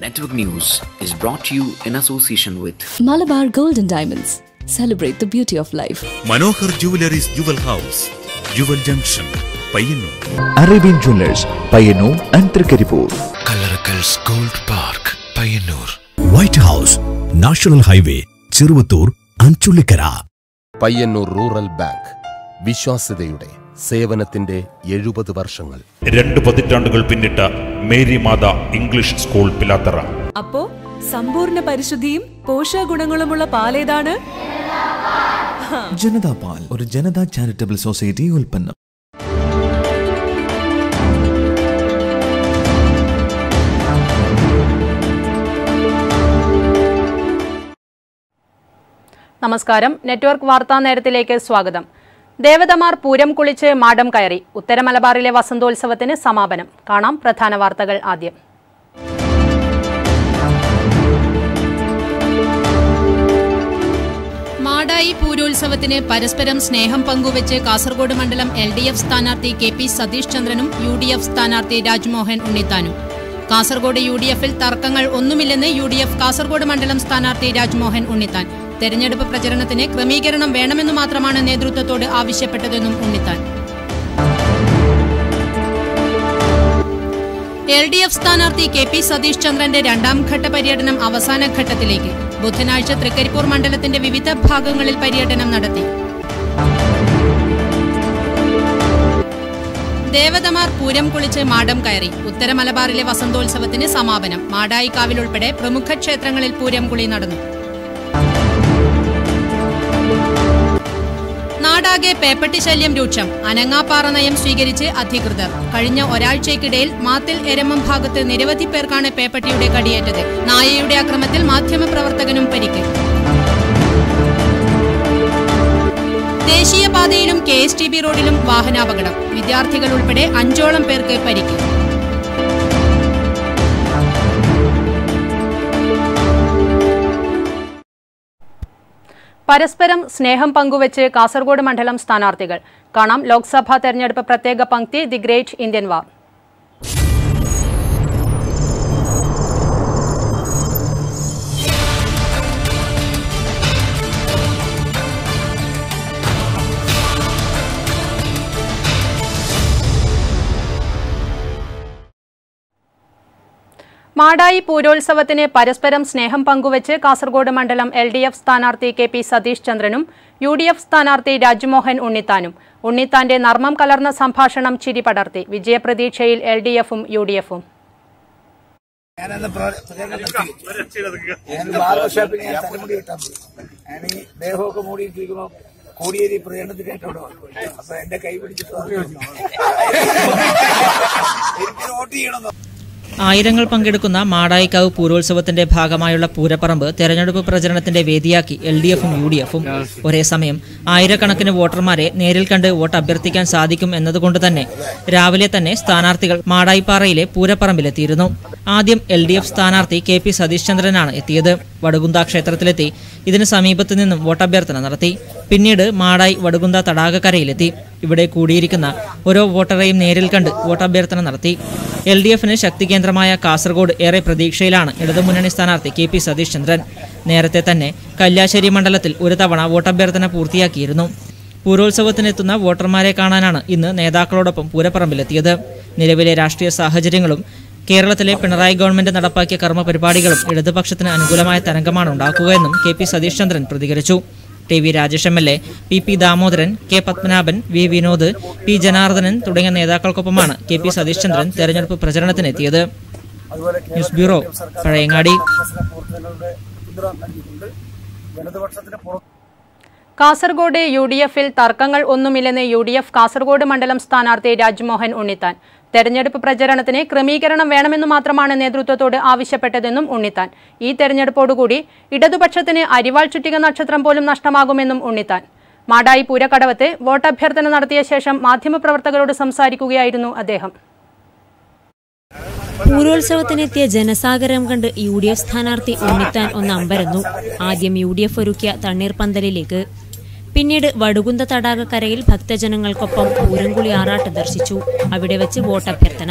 Network News is brought to you in association with Malabar Gold and Diamonds. Celebrate the beauty of life. Manohar Jewellery's Jewel House, Jewel Junction, Payyannur. Arabian Jewelers, Payyannur and Trikkaripur. Kalarakals Gold Park, Payyannur. White House, National Highway, Chirvattur and Chullikara. Payyanur rural bank വിശ്വാസ്യതയുടെ സേവനത്തിന്റെ 70 വർഷങ്ങൾ. 2 പതിറ്റാണ്ടുകൾ പിന്നിട്ട Mary Matha English school Pilathara. അപ്പോ സമ്പൂർണ്ണ പരിശുദ്ധിയും പോഷകഗുണങ്ങളുമുള്ള പാലേതാണ് ജനതാ പാൽ, ഒരു Janata charitable society ഉൽപ്പന്നം. നമസ്കാരം. നെറ്റ്വർക്ക് വാർത്താ നേരത്തിലേക്ക് സ്വാഗതം. ദേവതമാർ പൂരം കുളിച്ച് മാടം കയറി. ഉത്തര മലബാറിലെ വസന്തോത്സവത്തിന് സമാപനം. കാണാം പ്രധാന വാർത്തകൾ ആദ്യം. മാടായി പൂരോത്സവത്തിന് പരസ്പരം സ്നേഹം പങ്കുവച്ച് കാസർഗോഡ് മണ്ഡലം LDF സ്ഥാനാർത്ഥി KP സതീഷ് ചന്ദ്രനും UDF സ്ഥാനാർത്ഥി രാജ്മോഹൻ ഉണ്ണിത്താനും. കാസർഗോഡ് UDFൽ തർക്കങ്ങൾ ഒന്നുമില്ലെന്ന് UDF കാസർഗോഡ് മണ്ഡലം സ്ഥാനാർത്ഥി രാജ്മോഹൻ ഉണ്ണിത്താൻ. തെരഞ്ഞെടുപ്പ് പ്രചരണത്തിന് ക്രമീകരണം വേണമെന്നു മാത്രമാണ് നേതൃത്വത്തോട് ആവശ്യപ്പെട്ടതെന്നും ഉണ്ണിത്താൻ. LDF സ്ഥാനാർത്ഥി KP സതീഷ് ചന്ദ്രന്റെ 2ാം ഘട്ട പര്യടനം അവസാന ഘട്ടത്തിലേക്ക്. ബുധനാഴ്ച തൃക്കരിപ്പൂർ മണ്ഡലത്തിന്റെ വിവിധ ഭാഗങ്ങളിൽ പര്യടനം നടത്തി. ദേവതമാർ പൂരം കുളിച്ച് മാടം കയറി. ഉത്തര മലബാറിലെ വസന്തോത്സവത്തിന് സമാപനം. മാടായിക്കാവിലുൾപ്പെടെ പ്രമുഖ ക്ഷേത്രങ്ങളിൽ പൂരം കുളി നടന്നു. നാടാകെ പേപ്പട്ടി ശല്യം രൂക്ഷം. അനങ്ങാപ്പാറ നയം സ്വീകരിച്ച് അധികൃതർ. കഴിഞ്ഞ ഒരാഴ്ചയ്ക്കിടയിൽ മാത്തിൽ എരമം ഭാഗത്ത് നിരവധി പേർക്കാണ് പേപ്പട്ടിയുടെ കടിയേറ്റത്. നായയുടെ ആക്രമണത്തിൽ മാധ്യമപ്രവർത്തകനും പരിക്ക്. ദേശീയപാതയിലും KSTB റോഡിലും വാഹനാപകടം. വിദ്യാർത്ഥികൾ ഉൾപ്പെടെ 5ഓളം പേർക്ക് പരിക്ക്. പരസ്പരം സ്നേഹം പങ്കുവച്ച് കാസർഗോഡ് മണ്ഡലം സ്ഥാനാർത്ഥികൾ. കാണാം ലോക്സഭാ തെരഞ്ഞെടുപ്പ് പ്രത്യേക പങ്ക്തി the great Indian war. Madayi പൂരോത്സവത്തിന് പരസ്പരം സ്നേഹം പങ്കുവച്ച് കാസർഗോഡ് മണ്ഡലം LDF സ്ഥാനാർത്ഥി KP സതീഷ് ചന്ദ്രനും UDF സ്ഥാനാർത്ഥി രാജ്മോഹൻ ഉണ്ണിത്താനും. ഉണ്ണിത്താന്റെ നർമ്മം കലർന്ന സംഭാഷണം ചിരി പടർത്തി. വിജയപ്രതീക്ഷയിൽ LDFും UDFും. കോടിയേരി പ്രചരണത്തിനായിട്ടോട് അപ്പൊ എന്റെ കൈ പിടിച്ചിട്ട് വോട്ട് ചെയ്യണമെന്നോ. ആയിരങ്ങൾ പങ്കെടുക്കുന്ന മാടായിക്കാവ് പൂരോത്സവത്തിന്റെ ഭാഗമായുള്ള പൂരപ്പറമ്പ് തെരഞ്ഞെടുപ്പ് പ്രചരണത്തിന്റെ വേദിയാക്കി LDFും UDFും. ഒരേ സമയം ആയിരക്കണക്കിന് വോട്ടർമാരെ നേരിൽ കണ്ട് വോട്ട് അഭ്യർത്ഥിക്കാൻ സാധിക്കും എന്നതുകൊണ്ട് തന്നെ രാവിലെ തന്നെ സ്ഥാനാർത്ഥികൾ മാടായിപ്പാറയിലെ പൂരപ്പറമ്പിലെത്തിയിരുന്നു. ആദ്യം LDF സ്ഥാനാർത്ഥി KP സതീഷ് ചന്ദ്രനാണ് എത്തിയത്. വടുകുന്ത ക്ഷേത്രത്തിലെത്തി ഇതിന് സമീപത്ത് നിന്നും വോട്ടഭ്യർത്ഥന നടത്തി. പിന്നീട് മാടായി വടുകുന്ത തടാകക്കരയിലെത്തി. ഇവിടെ കൂടിയിരിക്കുന്ന ഓരോ വോട്ടറെയും നേരിൽ കണ്ട് വോട്ടഭ്യർത്ഥന നടത്തി. LDFന് ശക്തി കേന്ദ്രമായ കാസർഗോഡ് ഏറെ പ്രതീക്ഷയിലാണ് ഇടതുമുന്നണി സ്ഥാനാർത്ഥി KP സതീഷ് ചന്ദ്രൻ. നേരത്തെ തന്നെ കല്യാശ്ശേരി മണ്ഡലത്തിൽ ഒരു തവണ വോട്ടഭ്യർത്ഥന പൂർത്തിയാക്കിയിരുന്നു. പൂരോത്സവത്തിനെത്തുന്ന വോട്ടർമാരെ കാണാനാണ് ഇന്ന് നേതാക്കളോടൊപ്പം പൂരപ്പറമ്പിലെത്തിയത്. നിലവിലെ രാഷ്ട്രീയ സാഹചര്യങ്ങളും കേരളത്തിലെ പിണറായി ഗവൺമെന്റ് നടപ്പാക്കിയ കർമ്മ പരിപാടികളും ഇടതുപക്ഷത്തിന് അനുകൂലമായ തരംഗമാണ് ഉണ്ടാക്കുകയെന്നും KP സതീഷ് ചന്ദ്രൻ പ്രതികരിച്ചു. TV Rajesh MLA, PP Damodaran, K Padmanabhan, V Vinod, P Janardhanan തുടങ്ങിയ നേതാക്കൾക്കൊപ്പമാണ് KP സതീഷ് ചന്ദ്രൻ തെരഞ്ഞെടുപ്പ് പ്രചരണത്തിനെത്തിയത്. News bureau, Pazhayangadi. കാസർഗോഡ് UDFൽ തർക്കങ്ങൾ ഒന്നുമില്ലെന്ന് UDF കാസർഗോഡ് മണ്ഡലം സ്ഥാനാർത്ഥി രാജ്മോഹൻ ഉണ്ണിത്താൻ. തെരഞ്ഞെടുപ്പ് പ്രചരണത്തിന് ക്രമീകരണം വേണമെന്നു മാത്രമാണ് നേതൃത്വത്തോട് ആവശ്യപ്പെട്ടതെന്നും ഉണ്ണിത്താൻ. ഈ തെരഞ്ഞെടുപ്പോടുകൂടി ഇടതുപക്ഷത്തിന് അരിവാൾ ചുറ്റിക നക്ഷത്രം പോലും നഷ്ടമാകുമെന്നും ഉണ്ണിത്താൻ. മാടായി പൂരക്കടവത്ത് വോട്ടഭ്യർത്ഥന നടത്തിയ ശേഷം മാധ്യമപ്രവർത്തകരോട് സംസാരിക്കുകയായിരുന്നു അദ്ദേഹം. പൂരോത്സവത്തിനെത്തിയ ജനസാഗരം കണ്ട് UDF സ്ഥാനാർത്ഥി ഉണ്ണിത്താൻ ഒന്ന് അമ്പരന്നു. ആദ്യം UDF ഒരുക്കിയ തണ്ണീർപന്തലിലേക്ക്, പിന്നീട് വടുകുന്ത തടാകക്കരയിൽ ഭക്തജനങ്ങൾക്കൊപ്പം പൂരംകുളി ആറാട്ട് ദർശിച്ചു. അവിടെ വെച്ച് വോട്ടഭ്യർത്ഥന.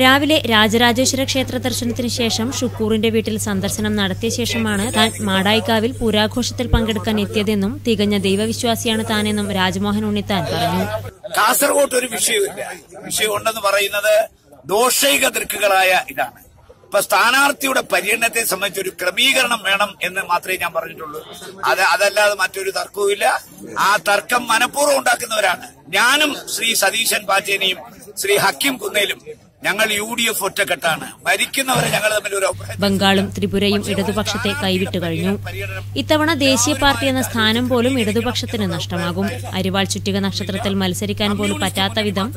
രാവിലെ രാജരാജേശ്വര ക്ഷേത്ര ദർശനത്തിന് ശേഷം ഷുക്കൂറിന്റെ വീട്ടിൽ സന്ദർശനം നടത്തിയ ശേഷമാണ് താൻ മാടായിക്കാവിൽ പൂരാഘോഷത്തിൽ പങ്കെടുക്കാൻ എത്തിയതെന്നും തികഞ്ഞ ദൈവവിശ്വാസിയാണ് താനെന്നും രാജ്മോഹൻ ഉണ്ണിത്താൻ പറഞ്ഞു. കാസർഗോഡ് ഒരു വിഷയമില്ല. വിഷയമുണ്ടെന്ന് പറയുന്നത് ദോഷൈക ദൃക്കുകളായ ഇതാണ്. ഇപ്പൊ സ്ഥാനാർത്ഥിയുടെ പര്യടനത്തെ സംബന്ധിച്ച് ഒരു ക്രമീകരണം വേണം എന്ന് മാത്രമേ ഞാൻ പറഞ്ഞിട്ടുള്ളൂ. അതല്ലാതെ മറ്റൊരു തർക്കവുമില്ല. ആ തർക്കം മനഃപൂർവ്വം ഉണ്ടാക്കുന്നവരാണ്. ഞാനും ശ്രീ സതീശൻ പാച്ചേനിയും ശ്രീ ഹക്കീം കുന്നേലും ഞങ്ങൾ UDF ഒറ്റക്കെട്ടാണ്. മരിക്കുന്നവരെ ഞങ്ങൾ തമ്മിൽ ഒരു ബംഗാളും ത്രിപുരയും ഇടതുപക്ഷത്തെ കൈവിട്ടു കഴിഞ്ഞു. ഇത്തവണ ദേശീയ പാർട്ടി എന്ന സ്ഥാനം പോലും ഇടതുപക്ഷത്തിന് നഷ്ടമാകും. അരിവാൾ ചുറ്റിക നക്ഷത്രത്തിൽ മത്സരിക്കാൻ പോലും പറ്റാത്ത വിധം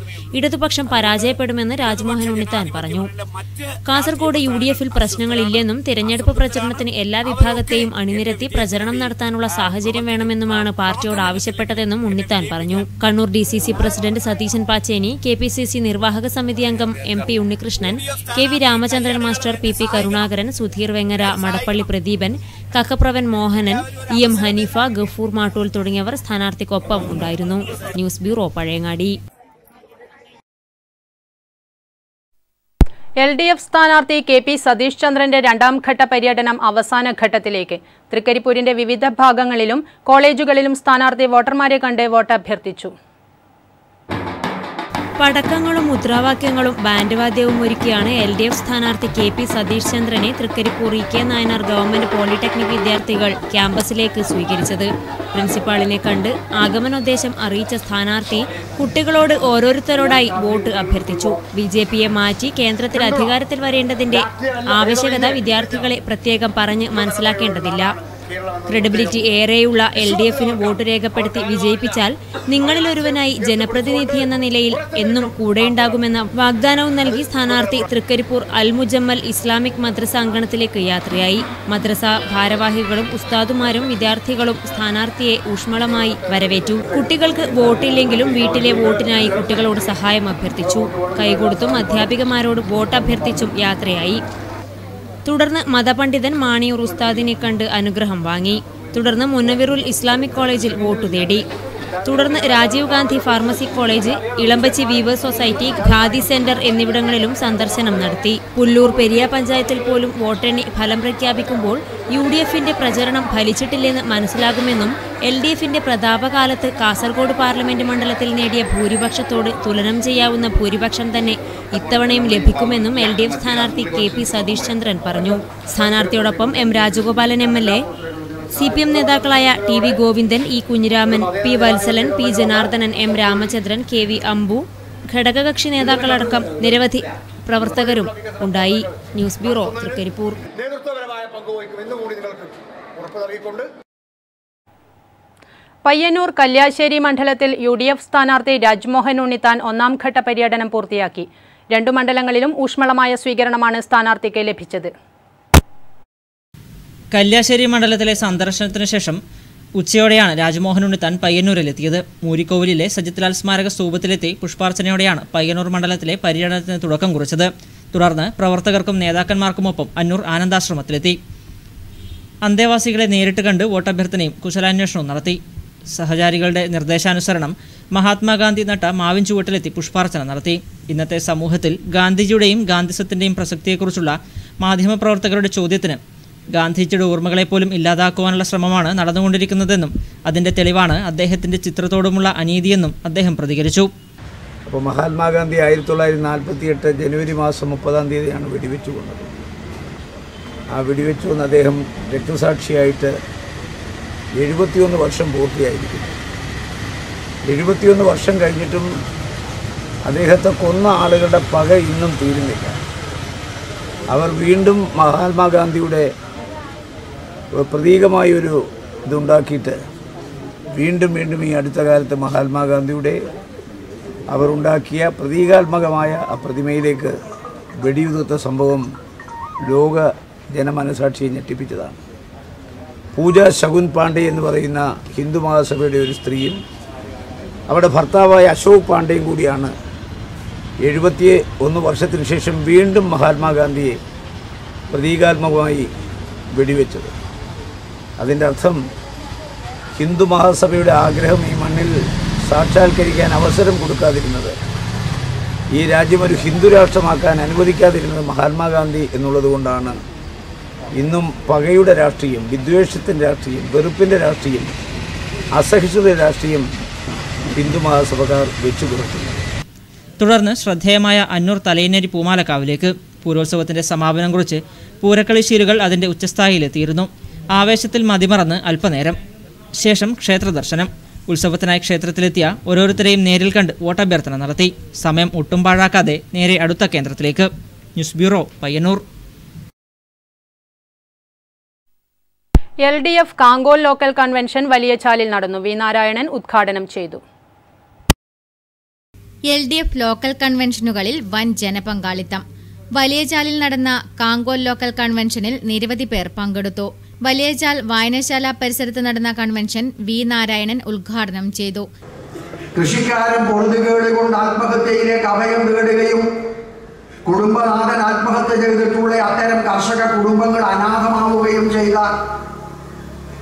ഇടതുപക്ഷം പരാജയപ്പെടുമെന്ന് രാജ്മോഹൻ ഉണ്ണിത്താൻ പറഞ്ഞു. കാസർഗോഡ് UDFൽ പ്രശ്നങ്ങളില്ലെന്നും തിരഞ്ഞെടുപ്പ് പ്രചരണത്തിന് എല്ലാ വിഭാഗത്തെയും അണിനിരത്തി പ്രചരണം നടത്താനുള്ള സാഹചര്യം വേണമെന്നുമാണ് പാർട്ടിയോട് ആവശ്യപ്പെട്ടതെന്നും ഉണ്ണിത്താൻ പറഞ്ഞു. Kannur DCC president Satheesan Pacheni, KPCC നിർവാഹക സമിതി അംഗം MP Unnikrishnan, KV Ramachandran master, PP Karunakaran, Sudheer Vengara, Madappally Pradeepan, Kakkapravan Mohanan, EM Hanifa, Gafoor Mattool തുടങ്ങിയവർ സ്ഥാനാർത്ഥിക്കൊപ്പം ഉണ്ടായിരുന്നു. News bureau, Pazhayangadi. LDF സ്ഥാനാർത്ഥി KP സതീഷ് ചന്ദ്രന്റെ രണ്ടാം ഘട്ട പര്യടനം അവസാന ഘട്ടത്തിലേക്ക്. തൃക്കരിപ്പൂരിന്റെ വിവിധ ഭാഗങ്ങളിലും കോളേജുകളിലും സ്ഥാനാർത്ഥി വോട്ടർമാരെ കണ്ട് വോട്ട് അഭ്യർത്ഥിച്ചു. പടക്കങ്ങളും മുദ്രാവാക്യങ്ങളും ബാൻഡ് വാദ്യവും ഒരുക്കിയാണ് LDF സ്ഥാനാർത്ഥി KP സതീഷ് ചന്ദ്രനെ Trikaripur EK Nayanar government polytechnic വിദ്യാർത്ഥികൾ ക്യാമ്പസിലേക്ക് സ്വീകരിച്ചത്. പ്രിൻസിപ്പാളിനെ കണ്ട് ആഗമനോദ്ദേശം അറിയിച്ച സ്ഥാനാർത്ഥി കുട്ടികളോട് ഓരോരുത്തരോടായി വോട്ട് അഭ്യർത്ഥിച്ചു. BJPയെ മാറ്റി കേന്ദ്രത്തിൽ അധികാരത്തിൽ വരേണ്ടതിന്റെ ആവശ്യകത വിദ്യാർത്ഥികളെ പ്രത്യേകം പറഞ്ഞ് മനസ്സിലാക്കേണ്ടതില്ല. ക്രെഡിബിലിറ്റി ഏറെയുള്ള LDFന് വോട്ട് രേഖപ്പെടുത്തി വിജയിപ്പിച്ചാൽ നിങ്ങളിലൊരുവനായി ജനപ്രതിനിധി എന്ന നിലയിൽ എന്നും കൂടെയുണ്ടാകുമെന്ന വാഗ്ദാനവും നൽകി സ്ഥാനാർത്ഥി തൃക്കരിപ്പൂർ അൽ മുജമ്മൽ ഇസ്ലാമിക് മദ്രസ അങ്കണത്തിലേക്ക് യാത്രയായി. മദ്രസ ഭാരവാഹികളും ഉസ്താദുമാരും വിദ്യാർത്ഥികളും സ്ഥാനാർത്ഥിയെ ഊഷ്മളമായി വരവേറ്റു. കുട്ടികൾക്ക് വോട്ടില്ലെങ്കിലും വീട്ടിലെ വോട്ടിനായി കുട്ടികളോട് സഹായം അഭ്യർത്ഥിച്ചു. കൈകൊടുത്തും അധ്യാപികമാരോട് വോട്ട് അഭ്യർത്ഥിച്ചും യാത്രയായി. തുടർന്ന് മതപണ്ഡിതൻ മാണിയൂർ ഉസ്താദിനെ കണ്ട് അനുഗ്രഹം വാങ്ങി. തുടർന്ന് മുന്നവിറുൽ ഇസ്ലാമിക് കോളേജിൽ വോട്ടു തേടി. തുടർന്ന് Rajiv Gandhi pharmacy college, Elambachi weavers society, Khadi centre എന്നിവിടങ്ങളിലും സന്ദർശനം നടത്തി. പുല്ലൂർ പെരിയ പഞ്ചായത്തിൽ പോലും വോട്ടെണ്ണി ഫലം പ്രഖ്യാപിക്കുമ്പോൾ UDFന്റെ പ്രചരണം ഫലിച്ചിട്ടില്ലെന്ന് മനസ്സിലാകുമെന്നും LDFന്റെ പ്രതാപകാലത്ത് കാസർഗോഡ് പാർലമെന്റ് മണ്ഡലത്തിൽ നേടിയ ഭൂരിപക്ഷത്തോട് തുലനം ചെയ്യാവുന്ന ഭൂരിപക്ഷം തന്നെ ഇത്തവണയും ലഭിക്കുമെന്നും LDF സ്ഥാനാർത്ഥി KP സതീഷ് ചന്ദ്രൻ പറഞ്ഞു. സ്ഥാനാർത്ഥിയോടൊപ്പം M രാജഗോപാലൻ MLA, CPM നേതാക്കളായ TV Govindan, E Kunhiraman, P Valsalan, P Janardhanan, M Ramachandran, KV Ambu, ഘടകകക്ഷി നേതാക്കളടക്കം നിരവധി പ്രവർത്തകരും ഉണ്ടായി. News bureau, Trikaripur. പയ്യന്നൂർ കല്യാശ്ശേരി മണ്ഡലത്തിൽ UDF സ്ഥാനാർത്ഥി രാജ്മോഹൻ ഉണ്ണിത്താൻ ഒന്നാം ഘട്ട പര്യടനം പൂർത്തിയാക്കി. 2 മണ്ഡലങ്ങളിലും ഊഷ്മളമായ സ്വീകരണമാണ് സ്ഥാനാർത്ഥിക്ക് ലഭിച്ചത്. കല്യാശ്ശേരി മണ്ഡലത്തിലെ സന്ദർശനത്തിനു ശേഷം ഉച്ചയോടെയാണ് രാജ്മോഹൻ ഉണ്ണിത്താൻ പയ്യന്നൂരിലെത്തിയത്. മൂരിക്കോവിലിലെ സജിത്ലാൽ സ്മാരക സ്തൂപത്തിലെത്തി പുഷ്പാർച്ചനയോടെയാണ് പയ്യന്നൂർ മണ്ഡലത്തിലെ പര്യടനത്തിന് തുടക്കം കുറിച്ചത്. തുടർന്ന് പ്രവർത്തകർക്കും നേതാക്കന്മാർക്കുമൊപ്പം അന്നൂർ ആനന്ദാശ്രമത്തിലെത്തി. അന്തേവാസികളെ നേരിട്ട് കണ്ട് വോട്ടഭ്യർത്ഥനയും കുശലാന്വേഷണവും നടത്തി. സഹചാരികളുടെ നിർദ്ദേശാനുസരണം മഹാത്മാഗാന്ധി നട്ട മാവിൻ ചുവട്ടിലെത്തി പുഷ്പാർച്ചന നടത്തി. ഇന്നത്തെ സമൂഹത്തിൽ ഗാന്ധിജിയുടെയും ഗാന്ധിസത്തിൻ്റെയും പ്രസക്തിയെക്കുറിച്ചുള്ള മാധ്യമപ്രവർത്തകരുടെ ചോദ്യത്തിന് ഗാന്ധിജിയുടെ ഓർമ്മകളെപ്പോലും ഇല്ലാതാക്കുവാനുള്ള ശ്രമമാണ് നടന്നുകൊണ്ടിരിക്കുന്നതെന്നും അതിൻ്റെ തെളിവാണ് അദ്ദേഹത്തിൻ്റെ ചിത്രത്തോടുമുള്ള അനീതിയെന്നും അദ്ദേഹം പ്രതികരിച്ചു. അപ്പോൾ മഹാത്മാഗാന്ധി 1948 ജനുവരി മാസം 30-ാം തീയതിയാണ് വെടിവെച്ചു കൊന്നത്. ആ വെടിവെച്ചു കൊന്ന് അദ്ദേഹം രക്തസാക്ഷിയായിട്ട് 71 വർഷം പൂർത്തിയായിരിക്കുന്നു. 71 വർഷം കഴിഞ്ഞിട്ടും അദ്ദേഹത്തെ കൊന്ന ആളുകളുടെ പക ഇന്നും തീരുന്നില്ല. അവർ വീണ്ടും മഹാത്മാഗാന്ധിയുടെ പ്രതീകമായൊരു ഇതുണ്ടാക്കിയിട്ട് വീണ്ടും ഈ അടുത്ത കാലത്ത് മഹാത്മാഗാന്ധിയുടെ അവരുണ്ടാക്കിയ പ്രതീകാത്മകമായ ആ പ്രതിമയിലേക്ക് വെടിയുതിർത്ത സംഭവം ലോക ജനമനസാക്ഷിയെ ഞെട്ടിപ്പിച്ചതാണ്. പൂജ ശകുൻ പാണ്ഡെ എന്ന് പറയുന്ന ഹിന്ദു മഹാസഭയുടെ ഒരു സ്ത്രീയും അവരുടെ ഭർത്താവായ അശോക് പാണ്ഡെയും കൂടിയാണ് 71 വർഷത്തിന് ശേഷം വീണ്ടും മഹാത്മാഗാന്ധിയെ പ്രതീകാത്മകമായി വെടിവെച്ചത്. അതിൻ്റെ അർത്ഥം ഹിന്ദു മഹാസഭയുടെ ആഗ്രഹം ഈ മണ്ണിൽ സാക്ഷാത്കരിക്കാൻ അവസരം കൊടുക്കാതിരുന്നത് ഈ രാജ്യം ഒരു ഹിന്ദു രാഷ്ട്രമാക്കാൻ അനുവദിക്കാതിരുന്നത് മഹാത്മാഗാന്ധി എന്നുള്ളത് കൊണ്ടാണ് ഇന്നും പകയുടെ രാഷ്ട്രീയം, വിദ്വേഷത്തിൻ്റെ രാഷ്ട്രീയം, വെറുപ്പിൻ്റെ രാഷ്ട്രീയം, അസഹിഷ്ണുത രാഷ്ട്രീയം ഹിന്ദു മഹാസഭക്കാർ വെച്ചു പുലർത്തുന്നു. തുടർന്ന് ശ്രദ്ധേയമായ അന്നൂർ തലയന്നേരി പൂമാലക്കാവിലേക്ക് പൂരോത്സവത്തിന്റെ സമാപനം കുറിച്ച് പൂരക്കളി ശീലുകൾ അതിന്റെ ഉച്ചസ്ഥായിയിലെത്തിയിരുന്നു. ആവേശത്തിൽ മതിമറന്ന് അല്പനേരം ശേഷം ക്ഷേത്ര ദർശനം. ഉത്സവത്തിനായി ക്ഷേത്രത്തിലെത്തിയ ഓരോരുത്തരെയും നേരിൽ കണ്ട് വോട്ടഭ്യർത്ഥന നടത്തി. സമയം ഒട്ടും പാഴാക്കാതെ നേരെ അടുത്ത കേന്ദ്രത്തിലേക്ക്. News bureau, Payyanur. LDF Kankol local convention വലിയചാലിൽ നടന്നു. വി നാരായണൻ ഉദ്ഘാടനം ചെയ്തു. LDF ലോക്കൽ കൺവെൻഷനുകളിൽ വൻ ജനപങ്കാളിത്തം. വലിയചാലിൽ നടന്ന കാങ്കോൽ ലോക്കൽ കൺവെൻഷനിൽ നിരവധി പേർ പങ്കെടുത്തു. വലിയചാൽ വായനശാല പരിസരത്ത് നടന്ന കൺവെൻഷൻ വി നാരായണൻ ഉദ്ഘാടനം ചെയ്തു. കൃഷിക്കാരൻ പൊറുതുകേട് കൊണ്ട് ആത്മഹത്യയിലേക്ക് അഭയം തേടുകയും കുടുംബനാഥൻ ആത്മഹത്യ ചെയ്തിട്ടുള്ള അത്തരം കർഷക കുടുംബങ്ങൾ അനാഥമാവുകയും ചെയ്ത